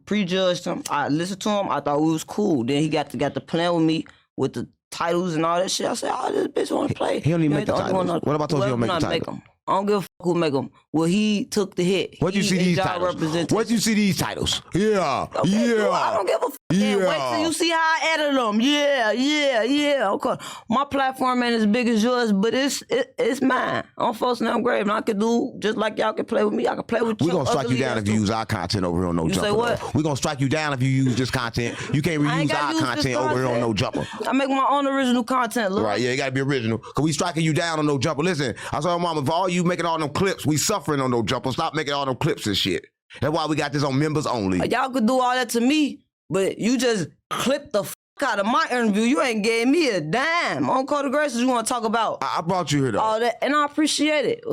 prejudged him. I listened to him. I thought we was cool. Then he got to plan with me with the titles and all that shit. I said, oh, this bitch want to play. He don't even make the titles. What about those he don't make the titles? I don't give a fuck who make them. Well, he took the hit. What you see these titles? What you see these titles? Yeah, okay, yeah. I don't give a fuck. Yeah. Wait till you see how I edit them. Yeah. Okay. My platform ain't as big as yours, but it's mine. I'm folks now grave, and I can do just like y'all can play with me. I can play with you. We're gonna strike you down if you use our content over here on No Jumper. Say what? We're gonna strike you down if you use this content. You can't reuse our content over here on No Jumper. I make my own original content. Look. Right? Yeah, you gotta be original. Cause we striking you down on No Jumper. Listen, I saw Mama, for all you making all them clips, we suffering on No Jumper. Stop making all them clips and shit. That's why we got this on members only. Y'all could do all that to me, but you just clipped the out of my interview. You ain't gave me a dime. On Code of Graces, you want to talk about. I brought you here though. All that, and I appreciate it.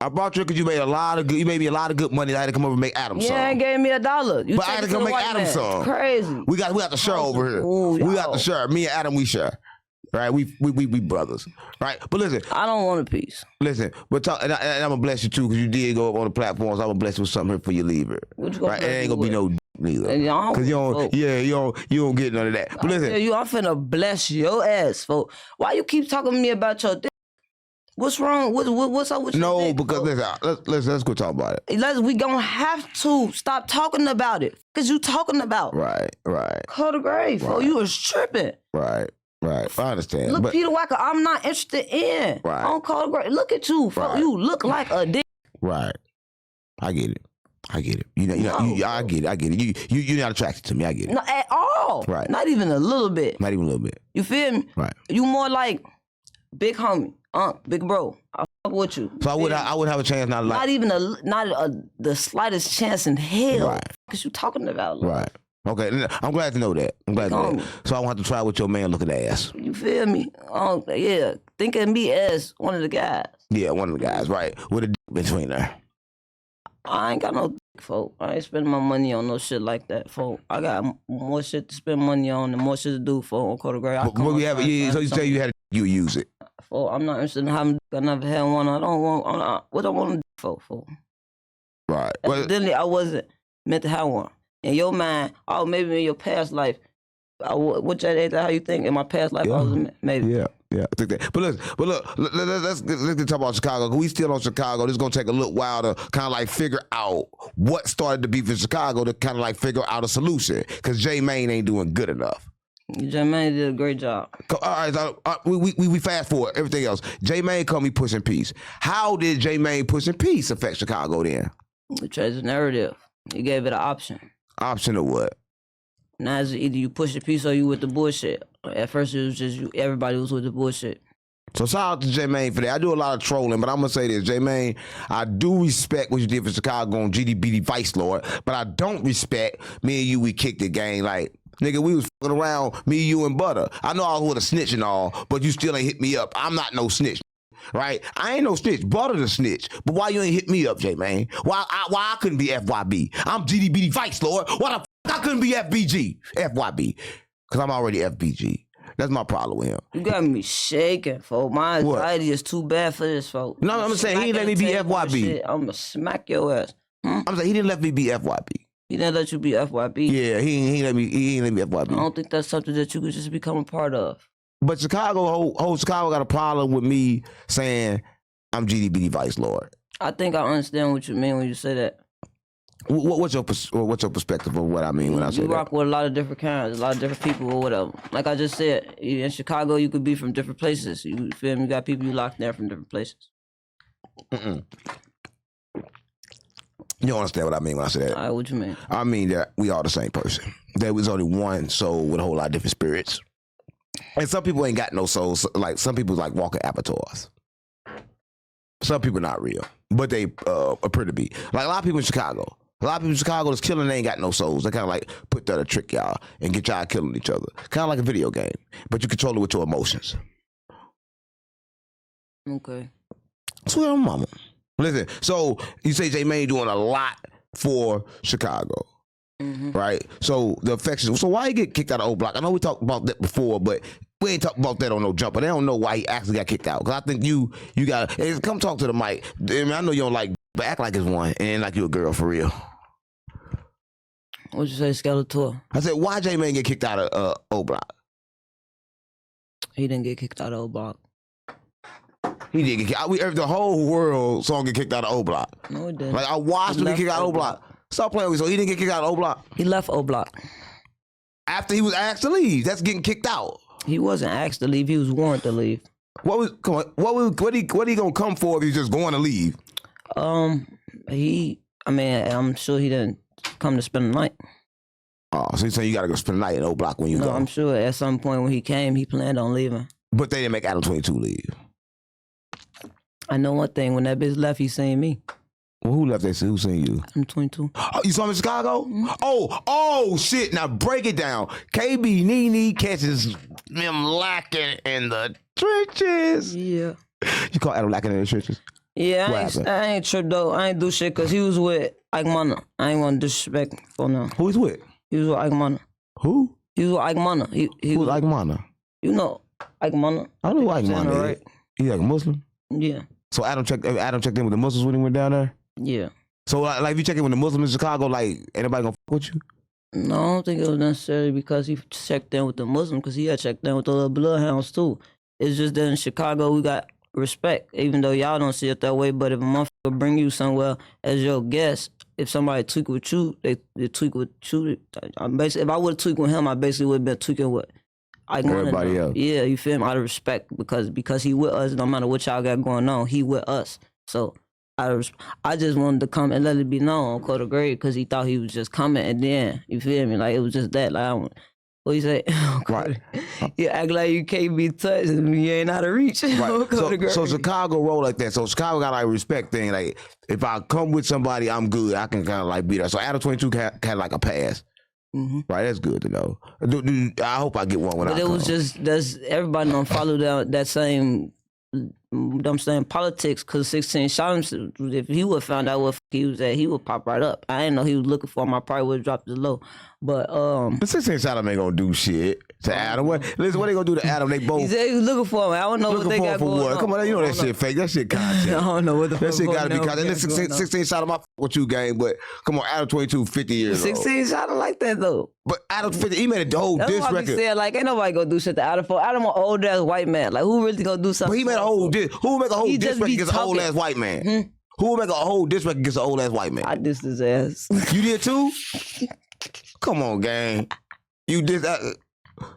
I brought you because you made a lot of good. You made me a lot of good money. I had to come over and make Adam some. Yeah, gave me $1. But I had to come make Adam some. Crazy. We got the share over here. Ooh, we got the share. Me and Adam, we share. Right, we brothers, right? But listen, I don't want a piece. Listen, but talk, and I'm gonna bless you too because you did go up on the platforms. I'm gonna bless you with something here for you leave it. Right, it ain't gonna be no neither. Because you don't get none of that. But listen, I'm finna bless your ass, folks. Why you keep talking to me about your dick? What's wrong? What's up with your No, dick, because let's go talk about it. We gonna have to stop talking about it. Cause you talking about. Right. Call the grave, folks. You was tripping. Right. I understand. Look, Peter Wacker, I'm not interested in. Right. I don't call the grave. Look at you, folks. You look like a dick. Right. I get it. I get it. I get it. You're not attracted to me. I get it. Not at all. Right. Not even a little bit. Not even a little bit. You feel me? Right. You more like big homie, big bro. I fuck with you. So I would have a chance not to like. Not even the slightest chance in hell. Right. Cause you talking about. Like, right. Okay, I'm glad to know that. So I won't have to try with your man looking ass. You feel me? Yeah. Think of me as one of the guys. Yeah, one of the guys, right. With a dick between there. I ain't got no dick, folk. I ain't spending my money on no shit like that, folk. I got more shit to spend money on and more shit to do, folk, on Code Gray. So you say you had you use it. Folk, I'm not interested in having I never had one. What I want to do for. Right. Evidently, I wasn't meant to have one. In your mind, maybe in your past life, what that how you think? In my past life, I was maybe. Yeah, I think that. But look, let's talk about Chicago. We still on Chicago. This is gonna take a little while to kind of like figure out what started the beef in Chicago to kind of like figure out a solution. Because J-Mane ain't doing good enough. J-Mane did a great job. All right, so, we fast forward everything else. J-Mane called me pushing peace. How did J-Mane pushing peace affect Chicago then? We changed the narrative. You gave it an option. Option of what? Now it's either you push the peace or you with the bullshit. At first it was just you. Everybody was with the bullshit. So shout out to J-Mane for that. I do a lot of trolling, but I'm gonna say this, J-Mane, I do respect what you did for Chicago on GDBD Vice Lord, but I don't respect me and you. We kicked the game like. Nigga, we was fucking around, me, you, and Butter. I know I was with a snitch and all, but you still ain't hit me up. I'm not no snitch. right? I ain't no snitch, Butter the snitch. But why you ain't hit me up, J-Man? Why I couldn't be FYB? I'm GDBD Vice Lord. Why the I couldn't be FBG? FYB. Because I'm already FBG. That's my problem with him. You got me shaking, folks. My anxiety is too bad for this, folks. No, I'm saying he didn't let me be FYB. I'm going to smack your ass. I'm saying he didn't let me be FYB. He didn't let you be FYB? Yeah, he ain't let me FYB. I don't think that's something that you could just become a part of. But Chicago, whole Chicago got a problem with me saying I'm GDBD Vice Lord. I think I understand what you mean when you say that. What's your perspective of what I mean when I say that? You rock with a lot of different kinds, a lot of different people or whatever. Like I just said, in Chicago, you could be from different places. You feel me? You got people you locked there from different places. You don't understand what I mean when I say that. All right, what you mean? I mean that we all the same person. There was only one soul with a whole lot of different spirits. And some people ain't got no souls. Like some people like walking avatars. Some people not real, but they appear to be. Like a lot of people in Chicago. A lot of people in Chicago that's killing, they ain't got no souls. They kind of like put that to trick y'all and get y'all killing each other. Kind of like a video game, but you control it with your emotions. Okay. Swear on mama. Listen, so you say J-Man doing a lot for Chicago, right? So the affection. So why he get kicked out of OBlock? I know we talked about that before, but we ain't talking about that on no jumper. They don't know why he actually got kicked out. Because I think you gotta come talk to the mic. I mean, I know you don't like, but act like it's one and like you a girl for real. What'd you say, Skeletor? I said, why J-Man get kicked out of OBlock? He didn't get kicked out of OBlock. He did get kicked out. The whole world saw him get kicked out of OBlock. No, it didn't. Like I watched him get kicked out of OBlock. Stop playing with me. So he didn't get kicked out of OBlock. He left OBlock. After he was asked to leave. That's getting kicked out. He wasn't asked to leave. He was warned to leave. What he gonna come for if he's just going to leave? I'm sure he didn't come to spend the night. Oh, so you saying you gotta go spend the night in OBlock when you go? No, I'm sure at some point when he came, he planned on leaving. But they didn't make Adam 22 leave. I know one thing. When that bitch left, he seen me. Well, who left that? Who seen you? I'm 22. Oh, you saw him in Chicago? Oh, shit. Now break it down. KB Nini catches them lacking in the trenches. Yeah. You call Adam lacking in the trenches? Yeah, I ain't tripped though. I ain't do shit because he was with Ike Mana. I ain't want to disrespect for now. Who he's with? He was with Ike Mana. Who? He was with Ike Mana. Who's Ike Mana? You know Ike Mana. I know who Ike Mana is. Right? He like a Muslim? Yeah. So Adam checked in with the Muslims when he went down there? Yeah. So like if you check in with the Muslims in Chicago, like anybody gonna fuck with you? No, I don't think it was necessarily because he checked in with the Muslims, because he had checked in with the little bloodhounds too. It's just that in Chicago we got respect, even though y'all don't see it that way. But if a motherfucker bring you somewhere as your guest, if somebody tweak with you, they tweak with you. If I would have tweaked with him, I basically would have been tweaking with everybody else. Yeah, you feel me? Out of respect, because he with us, no matter what y'all got going on, he with us. So I just wanted to come and let it be known on Code of Grade, because he thought he was just coming, and then, you feel me? Like, it was just that. Like, what you say? Right. You act like you can't be touched and you ain't out of reach. Right. So Chicago roll like that. So Chicago got like a respect thing. Like, if I come with somebody, I'm good. I can kind of like be there. So Adam 22 had like a pass. Right, that's good to know. I hope I get one when I come. But it was just, everybody don't follow that same, I'm saying, politics, because 16 shot him. If he would have found out what he was at, he would pop right up. I didn't know he was looking for him. I probably would have dropped it low. But 16 shot him ain't gonna do shit to Adam. Listen, what they gonna do to Adam? They both. He said he was looking for him. I don't know what they got going on. Come on, you know that shit fake. That shit content. I don't know what the fuck. That shit gotta be content. 16 shot him. I fuck with you, gang. But come on, Adam 22, 50 years 16 shot him like that though. But Adam 50, he made a whole diss record. That's why saying, like, ain't nobody gonna do shit to Adam for. Adam an old ass white man. Like, who really gonna do something? But he made a whole diss. Who would make a whole diss record against an old ass white man? Who would make a whole diss record against an old ass white man? I dissed his ass. You did too? Come on, gang. You did that.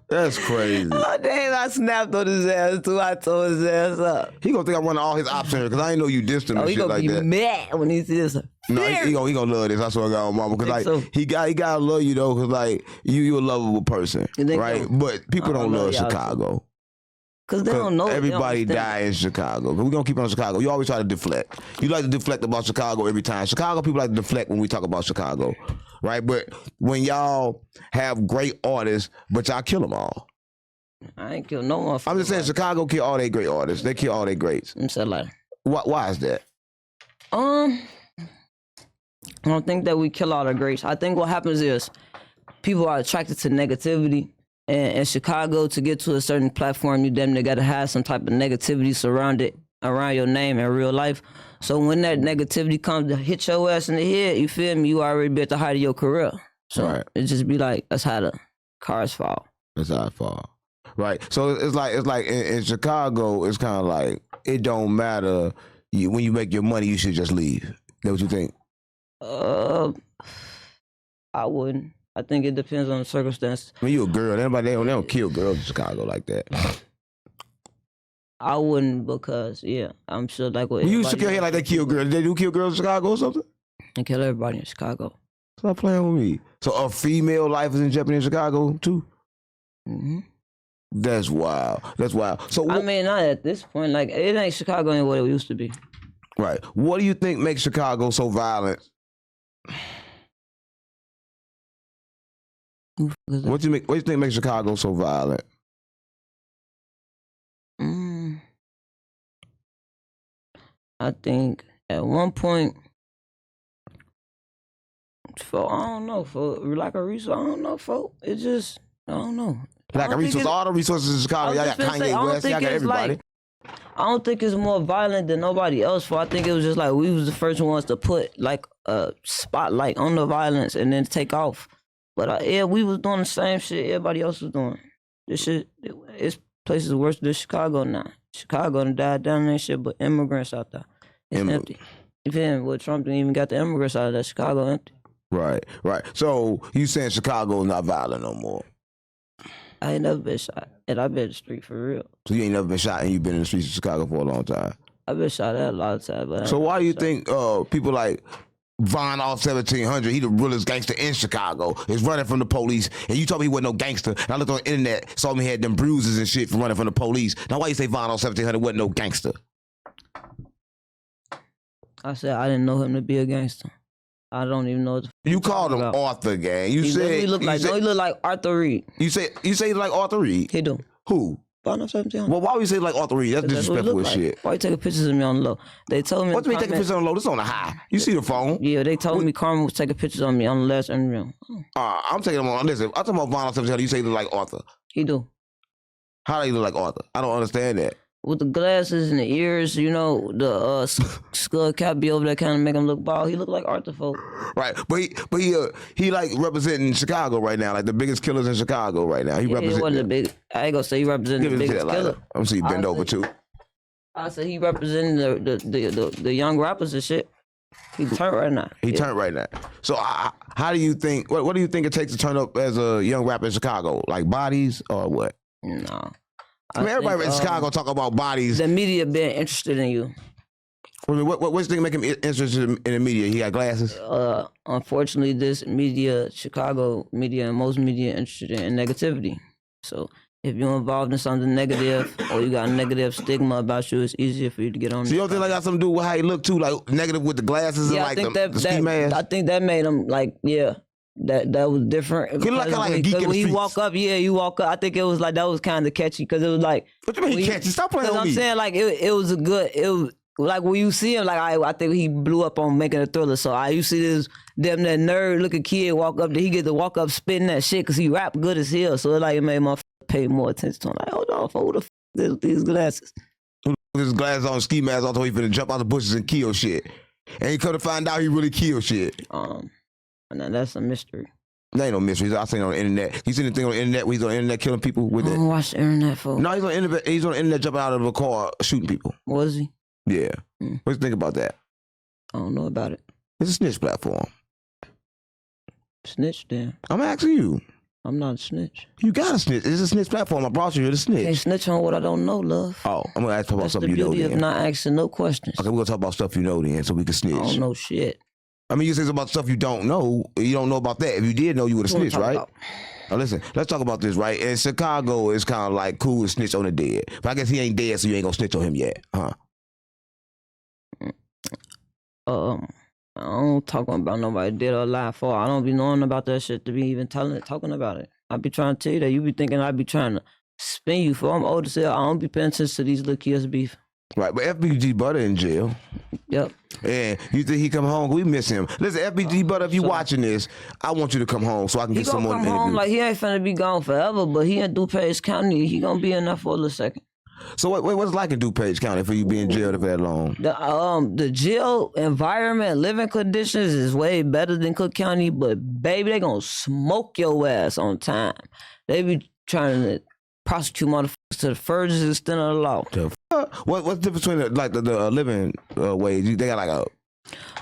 That's crazy. Oh, damn, I snapped on his ass too. I tore his ass up. He gonna think I'm running all his options because I ain't know you dissed him and shit like that. He gonna be mad when he sees this. No, he gonna love this. I swear to God, mama. Because like so. he gotta love you though. Because like you a lovable person, right? But people don't love Chicago. Because they don't know. Everybody die in Chicago. We're going to keep it on Chicago. You always try to deflect. You like to deflect about Chicago every time. Chicago people like to deflect when we talk about Chicago, right? But when y'all have great artists, but y'all kill them all. I ain't kill no motherfucker. I'm just saying, Chicago kill all their great artists. They kill all their greats. Why is that? I don't think that we kill all the greats. I think what happens is people are attracted to negativity. And in Chicago, to get to a certain platform, you damn near gotta have some type of negativity surrounded around your name in real life. So when that negativity comes to hit your ass in the head, you feel me? You already be at the height of your career. So it just be like, that's how the cars fall. That's how it fall. Right. So it's like in Chicago, it's kind of like it don't matter. When you make your money, you should just leave. That what you think? I wouldn't. I think it depends on the circumstance. I mean, you a girl. They don't kill girls in Chicago like that. I wouldn't because, I'm sure like what you used to kill here like they kill girls. Did they do kill girls in Chicago or something? They kill everybody in Chicago. Stop playing with me. So a female life is in jeopardy in Chicago too? Mm-hmm. That's wild. That's wild. So I mean, not at this point. Like, it ain't Chicago ain't what it used to be. Right. What do you think makes Chicago so violent? What do you think makes Chicago so violent? I think at one point, for lack of resources, I don't know, folks. It just, I don't know. Lack of resources, all the resources in Chicago, y'all got Kanye West, y'all got everybody. I don't think it's more violent than nobody else. For I think it was just like we was the first ones to put like a spotlight on the violence and then take off. But we was doing the same shit everybody else was doing. This shit, it's places worse than Chicago now. Chicago done died down and shit, but immigrants out there. It's empty. You feel me? Well, Trump didn't even got the immigrants out of that. Chicago empty. Right. So you saying Chicago is not violent no more? I ain't never been shot, and I've been in the street for real. So you ain't never been shot and you've been in the streets of Chicago for a long time? I've been shot at a lot of times. But so why do you think people like VonOff1700, he the realest gangster in Chicago, is running from the police, and you told me he wasn't no gangster, and I looked on the internet, saw him, he had them bruises and shit from running from the police. Now why you say VonOff1700 wasn't no gangster? I said I didn't know him to be a gangster. I don't even know what the you called him Arthur, gang. You said he looked like Arthur Reed. You say he like Arthur Reed? He do. Who? VonOff1700. Well, why would you say like Arthur Reed? That's disrespectful as shit. Why you taking pictures of me on the low? They told me. What do you mean taking pictures on the low? This on the high. You see the phone? Yeah, they told me Carmen was taking pictures on me on the last interview. I'm taking them on. Listen, I'm talking about VonOff1700. You say he look like Arthur. He do. How do you look like Arthur? I don't understand that. With the glasses and the ears, you know, the skull cap be over there kind of make him look bald. He look like Arthur folk. Right, but he like representing Chicago right now, like the biggest killers in Chicago right now. He representing. I ain't gonna say he representing the biggest killer. I'm gonna see you bend over too. I said he representing the young rappers and shit. He turned right now. He turned right now. So how do you think? What do you think it takes to turn up as a young rapper in Chicago? Like bodies or what? No. I mean, everybody in Chicago talk about bodies. The media been interested in you. What's the thing make him interested in the media? He got glasses? Unfortunately, this media, Chicago media, and most media interested in negativity. So if you're involved in something negative or you got a negative stigma about you, it's easier for you to get on. So you don't think that got something to do with how he look too, like negative with the glasses and like the ski mask? I think that made him like, That was different. He look like a geek in the when streets. you walk up, you walk up. I think it was like that was kind of catchy because it was like. What you mean catchy? Stop playing with me. I'm saying like it was a good. It was like when you see him, like I think he blew up on making a Thriller. So you see this damn that nerd looking kid walk up. He get to walk up spitting that shit because he rap good as hell. So it made my pay more attention to him. Like, hold on, who the is with these glasses? Who with his glasses on, ski mask on, so he finna jump out the bushes and kill shit. And he could have find out he really killed shit. Now that's a mystery. There ain't no mysteries. I seen it on the internet. You seen anything on the internet where he's on the internet killing people with it? I don't watch the internet, folks. No, he's on the internet jumping out of a car shooting people. Was he? Yeah. What you think about that? I don't know about it. It's a snitch platform. Snitch, damn. I'm asking you. I'm not a snitch. You got a snitch. It's a snitch platform. I brought you here to snitch. Can't snitch on what I don't know, love. Oh, I'm going to ask you about something you know then. That's the beauty of not asking no questions. Okay, we're going to talk about stuff you know then so we can snitch. I don't know shit. I mean, you say about stuff you don't know. You don't know about that. If you did know, you would have snitched, right? Now listen, let's talk about this, right? In Chicago, it's kind of like cool to snitch on the dead. But I guess he ain't dead, so you ain't going to snitch on him yet, huh? I don't talk about nobody dead or alive for. I don't be knowing about that shit to be even talking about it. I be trying to tell you that. You be thinking I be trying to spin you for. I'm old as hell. I don't be paying attention to these little kids beef. Right, but FBG Butter in jail. Yep. And you think he come home? We miss him. Listen, FBG Butter, if you watching this, I want you to come home so I can get some more interviews. He gonna come home like he ain't finna be gone forever, but he in DuPage County. He gonna be in there for a little second. So what's it like in DuPage County for you being jailed for that long? The jail environment, living conditions is way better than Cook County, but baby, they gonna smoke your ass on time. They be trying to prosecute motherfuckers to the furthest extent of the law. What's the difference between the living wage? They got like a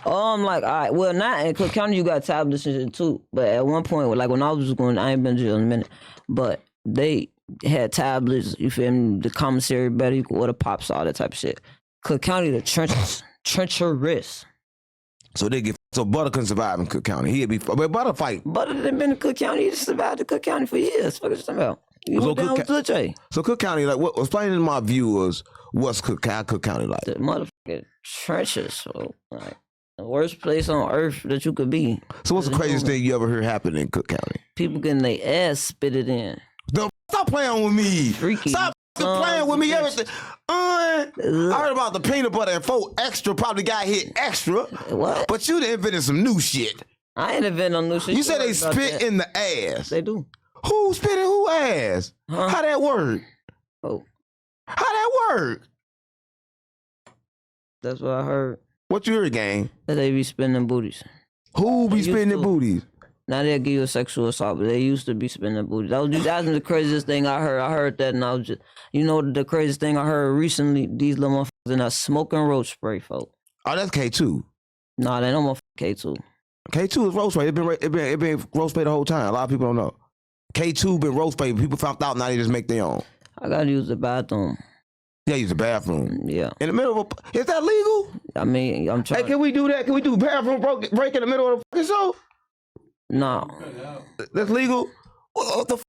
all right, well, not in Cook County, you got tablets and shit too. But at one point, like when I was going, I ain't been to jail in a minute, but they had tablets, you feel me? The commissary better, you could order pops, all that type of shit. Cook County, the treacherous. So Butter couldn't survive in Cook County. He'd be, but Butter fight. Butter done been in Cook County. He survived in Cook County for years. Fuck is talking about? So Cook County, like, explain to my viewers what's Cook County like. The motherfucking trenches, so like the worst place on earth that you could be. So what's the craziest thing you ever heard happen in Cook County? People getting their ass spitted in. Stop playing with me. Freaky. Stop playing with me. Everything. I heard about the peanut butter and 4 extra probably got hit extra. What? But you done invented some new shit. I ain't inventing no new shit. You said they spit in the ass. They do. Who spit in who ass? Huh? How that work? Oh. How that work? That's what I heard. What you heard, gang? That they be spinning booties. Who be spinning their booties? Now they'll give you a sexual assault, but they used to be spinning booties. That was the craziest thing I heard. I heard that and I was just, the craziest thing I heard recently, these little motherfuckers in there smoking roach spray, folks. Oh, that's K2. Nah, they no motherfucking K2. K2 is roast spray. It been roast spray the whole time. A lot of people don't know. K2 been roast spray. People found out, now they just make their own. I gotta use the bathroom. Yeah, use the bathroom. Yeah. In the middle of is that legal? I mean, I'm trying. Hey, can we do that? Can we do bathroom break in the middle of the fucking show? No. That's legal? What the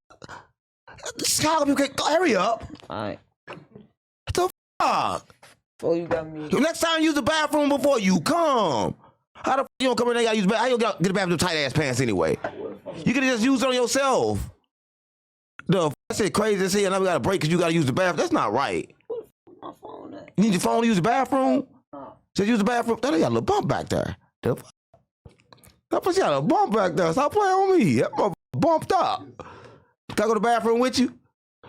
Chicago people can't hurry up. Alright. What the fuck? Oh, you got me. Next time use the bathroom before you come. How the fuck you don't come in there? You gotta use how you get the bathroom tight ass pants anyway? You could just use it on yourself. The fuck? I said crazy as hell. Now we gotta break because you gotta use the bathroom. That's not right. My phone at? You need your phone to use the bathroom? Just use the bathroom. They got a little bump back there. The fuck? That pussy got a bump back there. Stop playing with me. That motherfucker bumped up. Can I go to the bathroom with you?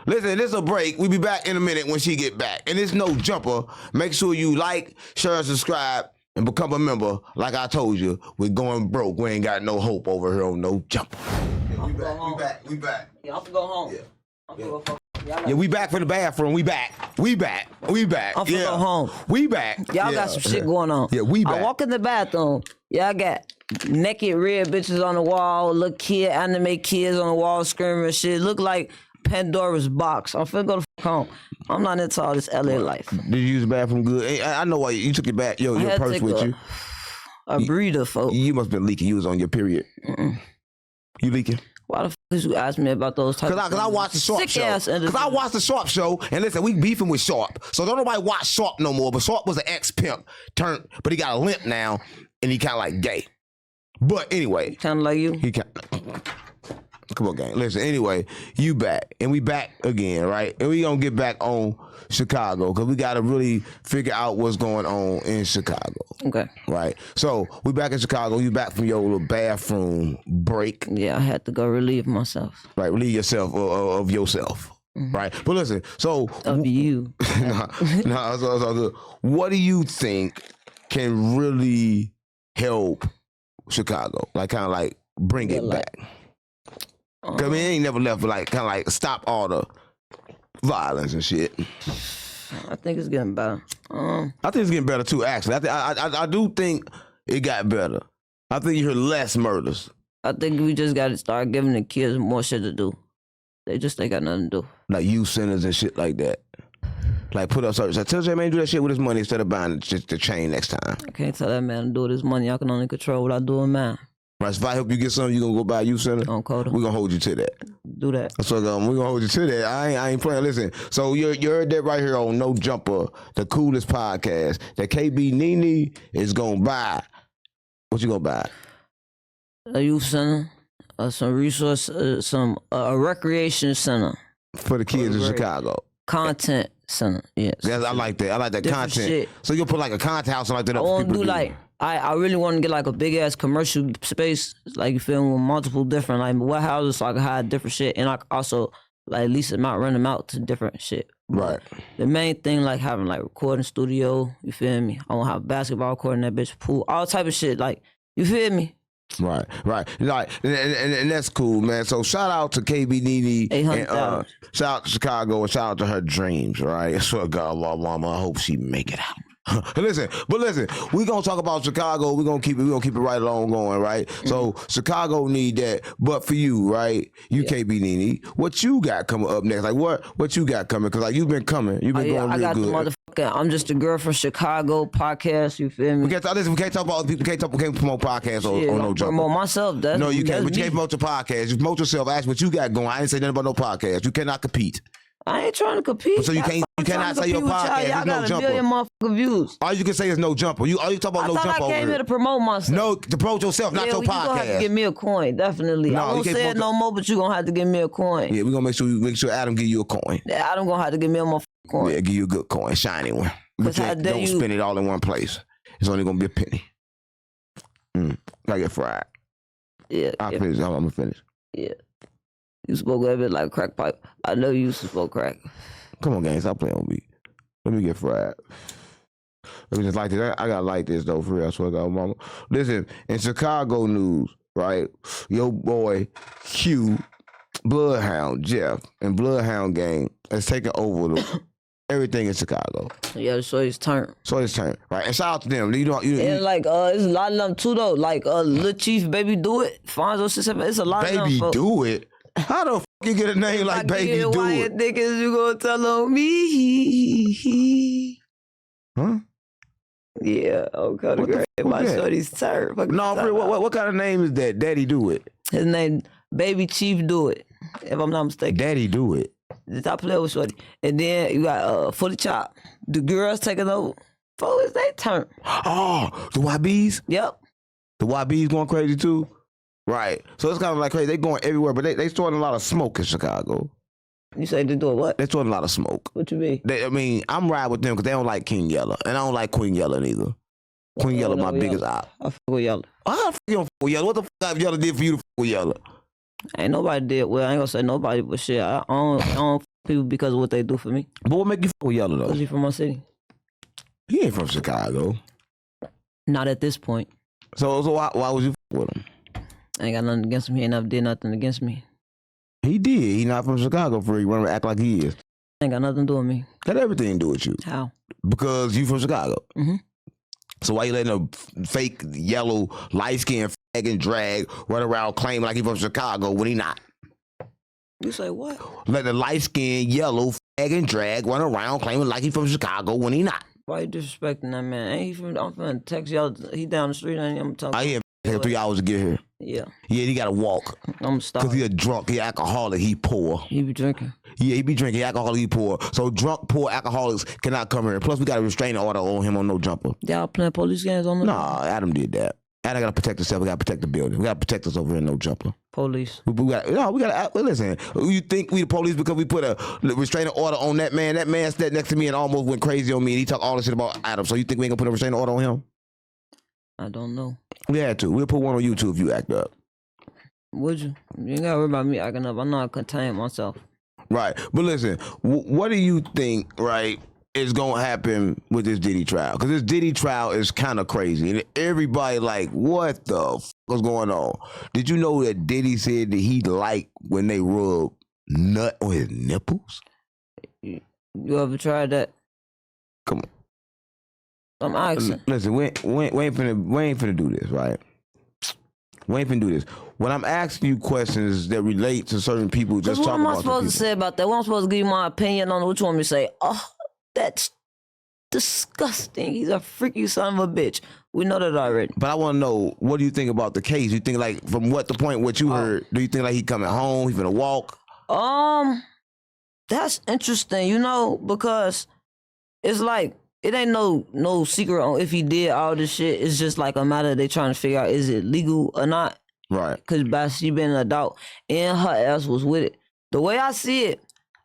Listen, this is a break. We be back in a minute when she get back. And it's no jumper. Make sure you like, share, subscribe, and become a member. Like I told you, we're going broke. We ain't got no hope over here on no jumper. Yeah, we back. Yeah, I'm gonna go home. Yeah. I'm gonna go fuck. Yeah, we back for the bathroom. We back. I'm gonna go home. We back. Y'all got some shit going on. Yeah, we back. I walk in the bathroom. Y'all got naked red bitches on the wall, little kid, anime kids on the wall screaming and shit. Look like Pandora's box. I'm finna go the fuck home. I'm not into all this LA life. Did you use the bathroom good? Hey, I know why you took it back. Your purse with you. A breather, folks. You must have been leaking. You was on your period. You leaking? Why the fuck did you ask me about those types of things? Because I watched the Sharp show. Because I watched the Sharp show, and listen, we beefing with Sharp. So don't nobody watch Sharp no more, but Sharp was an ex-pimp, but he got a limp now, and he kind of like gay. But anyway. Kind of like you? He kind Come on, gang. Listen, anyway, you back, and we back again, right? And we gonna get back on Chicago, because we gotta really figure out what's going on in Chicago. Okay. Right? So, we back in Chicago. You back from your little bathroom break. Yeah, I had to go relieve myself. Right, relieve yourself of yourself. Right? But listen, so... Of you. nah, it's all good. What do you think can really help Chicago? Like, kind of like bring it back? Cause I mean, it ain't never left, but like kind of like stop all the violence and shit. I think it's getting better. I think it's getting better too. Actually, I do think it got better. I think you hear less murders. I think we just got to start giving the kids more shit to do. They got nothing to do. Like youth centers and shit like that. Like put up search. I tell J man do that shit with his money instead of buying just the chain next time. I can't tell that man to do with his money. I can only control what I do with mine. Right, so if I help you get something, you gonna go buy a youth center? On Coda. We gonna hold you to that. Do that. So we gonna hold you to that. I ain't playing. Listen, so you heard that right here on No Jumper, the coolest podcast. That KB Nini is gonna buy. What you gonna buy? A youth center, some resource, a recreation center. For the kids in Chicago. Content center, yes. I like that. I like that Different content. shit. So you'll put like a content house like that I up for want to people do to like, I really want to get like a big ass commercial space, like you feel me, with multiple different like warehouses so I can hide different shit and I can also like lease them out, rent them out to different shit. Right. The main thing like having like recording studio, you feel me? I want to have basketball court in that bitch, pool, all type of shit, like, you feel me? Right. Like, and that's cool, man. So shout out to KB Nini. 800,000. Shout out to Chicago and shout out to her dreams, right? I swear to God, mama, I hope she make it out. listen, we gonna talk about Chicago. We gonna keep it right along going, right? So Chicago need that, but for you, right? You KB Nini, what you got coming up next? Like what you got coming? Cause like you've been coming, you've been going real good. I got the motherfucker. I'm just a girl from Chicago podcast. You feel me? We can't talk about other people. We can't promote podcasts on no jump. Promote myself. No, you can't. But you can't promote your podcast. You promote yourself. Ask what you got going. I ain't say nothing about no podcast. You cannot compete. I ain't trying to compete. So you cannot say your podcast. Y'all There's no got jumper. 1 million motherfucking views. All you can say is no jumper. All you talk about no jumper. I thought I came here to promote myself. No, to promote yourself, not your You gonna have to podcast. give me a coin, definitely. No, I you won't can't say it no more, but you gonna have to give me a coin. Yeah, we gonna make sure Adam give you a coin. Yeah, Adam gonna have to give me a motherfucking coin. Yeah, give you a good coin, shiny one. But don't spend it all in one place. It's only gonna be a penny. Gotta get fried. Yeah. I'm gonna finish. Yeah. You spoke a bit like a crack pipe. I know you used to smoke crack. Come on, gang, stop playing with me. Let me get fried. Let me just like this. I gotta like this though, for real. I swear to God, mama. Listen, in Chicago news, right? Your boy Q, Bloodhound Jeff, and Bloodhound Gang has taken over everything in Chicago. Yeah, so it's turn. Right? And shout out to them. You and like, it's a lot of them too though. Like, Lil Chief, Baby Do It, Fonzo 67. It's a lot of them. Baby Do It. How the you get a name like Baby Do It? Why you think you gonna tell on me? Huh? Yeah, okay, great. My shorty's turn. No, what kind of name is that? Daddy Do It. His name Baby Chief Do It, if I'm not mistaken. Daddy Do It. The top player with shorty. And then you got Fully Chop. The girls taking over. For it's their turn. Oh, the YBs? Yep. The YBs going crazy too? Right. So it's kind of like crazy. They going everywhere, but they storing a lot of smoke in Chicago. You say they doing what? They storing a lot of smoke. What you mean? I'm riding with them because they don't like King Yella. And I don't like Queen Yella neither. Queen Yella my biggest op. I fuck with Yella. How the fuck you don't fuck with Yella? What the fuck Yella did for you to fuck with Yella? Ain't nobody did. Well, I ain't gonna say nobody, but shit, I don't fuck people because of what they do for me. But what make you fuck with Yella though? Because he from my city. He ain't from Chicago. Not at this point. So why would you fuck with him? I ain't got nothing against him. He ain't never did nothing against me. He did. He not from Chicago for you. Want to act like he is. Ain't got nothing to do with me. Got everything to do with you. How? Because you from Chicago. Mm-hmm. So why you letting a fake yellow light skinned fag and drag run around claiming like he from Chicago when he not? You say what? Let the light skinned yellow fag and drag run around claiming like he from Chicago when he not. Why you disrespecting that man? Ain't he from? I'm from Texas. Y'all, he down the street. I'm talking. I hear take 3 hours to get here. Yeah. Yeah, he gotta walk. I'm stop. Cause he a drunk, he alcoholic, he poor. He be drinking. Yeah, he be drinking, he alcoholic, he poor. So drunk, poor alcoholics cannot come here. Plus we got a restraining order on him on no jumper. Y'all playing police games on the Nah, Adam did that. Adam gotta protect himself, we gotta protect the building. We gotta protect us over here, no jumper. Police. We gotta listen. You think we the police because we put a restraining order on that man? That man sat next to me and almost went crazy on me and he talked all this shit about Adam. So you think we ain't gonna put a restraining order on him? I don't know. We had to. We'll put one on you too if you act up. Would you? You ain't gotta worry about me acting up. I know I contain myself. Right. But listen, what do you think, right, is gonna happen with this Diddy trial? Because this Diddy trial is kind of crazy. And everybody like, what the f is going on? Did you know that Diddy said that he liked when they rub nut on his nipples? You ever tried that? Come on. I'm asking. Listen, we ain't finna do this, right? We ain't finna do this. When I'm asking you questions that relate to certain people, just talk about what am I supposed to say about that? What am I supposed to give you my opinion on? What you want me to say? Oh, that's disgusting. He's a freaky son of a bitch. We know that already. But I want to know, what do you think about the case? You think like, from what you heard, do you think like he coming home, he finna walk? That's interesting, you know, because it's like, it ain't no secret on if he did all this shit. It's just like a matter of they trying to figure out, is it legal or not? Right. Because by she being an adult and her ass was with it. The way I see it,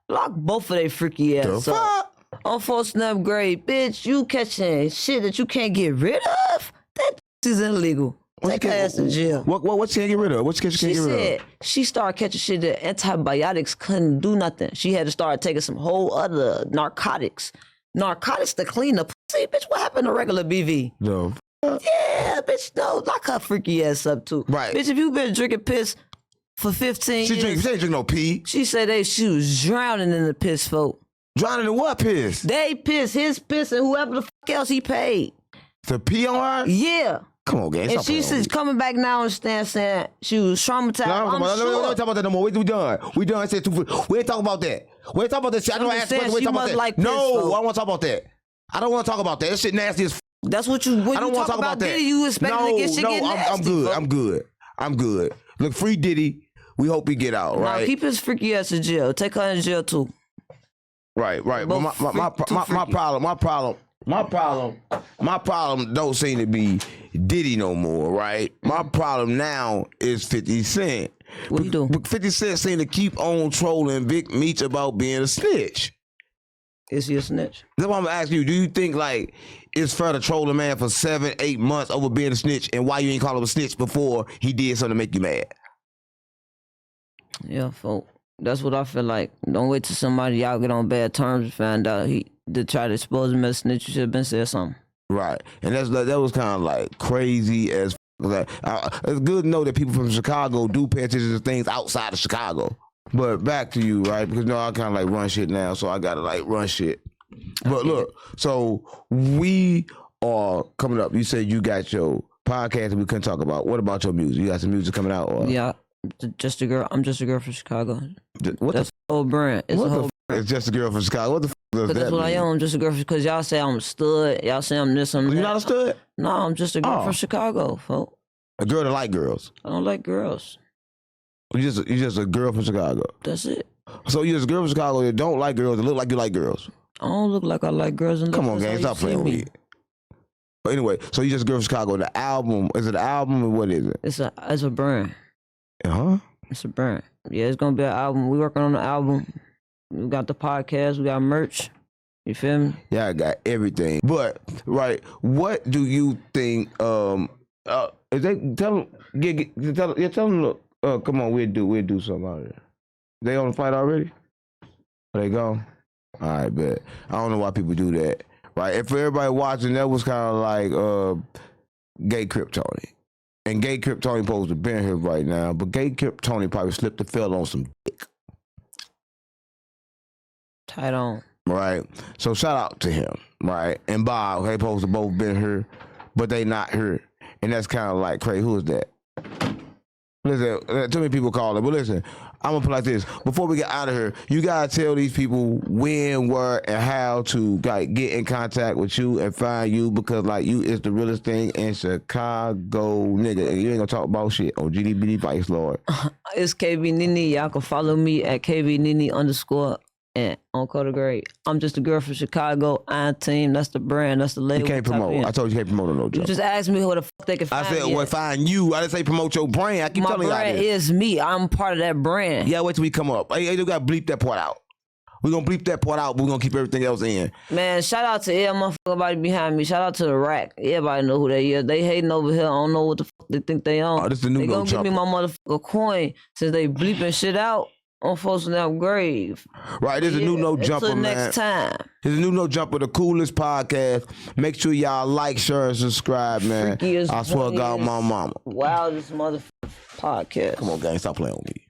Lock both of they freaky ass up. On 4th upgrade, bitch, you catching shit that you can't get rid of? That is illegal. Take her ass to jail. What she can't get rid of? What she can't get rid of? She started catching shit that antibiotics couldn't do nothing. She had to start taking some whole other narcotics. Narcotics to clean the pussy. Bitch, what happened to regular BV? No. Yeah, bitch, no. Lock her freaky ass up too. Right. Bitch, if you been drinking piss for 15 years. She ain't drink no pee. She said she was drowning in the piss, folk. Drowning in what piss? They piss, his piss, and whoever the fuck else he paid. To pee on her? Yeah. Come on, gang. And she's coming back now and saying she was traumatized. No, don't talk about that no more. We done. We done. We ain't talking about that. We ain't talking about that shit. I know I asked questions. We ain't talking about that. Like no, I don't want to talk about that. I don't want to talk about that. That shit nasty as f. That's what you. When I don't want to talk about Diddy, that. You expecting to get shit get nasty. I'm good. Look, free Diddy. We hope he get out, right? Nah, keep his freaky ass in jail. Take her in jail too. Right. But my problem don't seem to be Diddy no more, right? My problem now is 50 Cent. What you do? 50 Cent seem to keep on trolling Big Meech about being a snitch. Is he a snitch? That's what I'm gonna ask you. Do you think like it's fair to troll a man for 7-8 months over being a snitch, and why you ain't call him a snitch before he did something to make you mad? Yeah, folk. That's what I feel like. Don't wait till somebody y'all get on bad terms and find out he to try to expose him as a snitch. You should have been said something. Right, and that was kind of like crazy as. Like, it's good to know that people from Chicago do pay attention to things outside of Chicago. But back to you, right? Because I kind of like run shit now, so I gotta like run shit. But look, so we are coming up. You said you got your podcast that we couldn't talk about. What about your music? You got some music coming out? Or? Yeah, just a girl. I'm just a girl from Chicago. That's the whole brand. It's a whole. It's just a girl from Chicago. What the f does that That's what mean? I am. I'm just a girl because y'all say I'm a stud. Y'all say I'm this. I'm that. You not a stud? No, I'm just a girl from Chicago, folk. A girl that like girls. I don't like girls. You just a girl from Chicago. That's it. So you're just a girl from Chicago that don't like girls that look like you like girls. I don't look like I like girls. And come on, gang, stop playing with me. But anyway, so you just a girl from Chicago. The album, is it an album or what is it? It's a brand. Uh-huh. It's a brand. Yeah, it's gonna be an album. We working on the album. We got the podcast. We got merch. You feel me? Yeah, I got everything. But right, what do you think? Is they tell them look. Come on, we'll do something out here. They on the fight already? Are they gone? All right, bet. I don't know why people do that. Right? And for everybody watching, that was kind of like Gay Crip Tony. And Gay Crip Tony supposed to be here right now, but Gay Crip Tony probably slipped and fell on some dick. Tight on. Right? So shout out to him, right? And Bob, they supposed to both been here, but they not here. And that's kind of like crazy. Who is that? Listen, too many people call it. But listen, I'm going to put it like this. Before we get out of here, you got to tell these people when, where, and how to like, get in contact with you and find you because like you is the realest thing in Chicago, nigga. And you ain't going to talk about shit on GDBD Vice, Lord. It's KB Nini. Y'all can follow me at KB Nini _ and on Code Grade. I'm just a girl from Chicago. Iron Team. That's the brand. That's the label. You can't promote. I told you can't promote no joke. You just asked me who the fuck they can find. I said, well, find you. I didn't say promote your brand. I keep telling you. My brand is me. I'm part of that brand. Yeah, wait till we come up. Hey, you got to bleep that part out. We're going to bleep that part out, but we're going to keep everything else in. Man, shout out to everybody behind me. Shout out to the rack. Everybody know who they is. They hating over here. I don't know what the fuck they think they on. Oh, this is the new They gonna give me my motherfucker coin since they bleeping shit out. On folks in that grave. Right, there's a new No Jumper, until man. next time. There's a new No Jumper, the coolest podcast. Make sure y'all like, share, and subscribe, man. I swear to God, my mama. Wildest motherfucking podcast. Come on, gang, stop playing with me.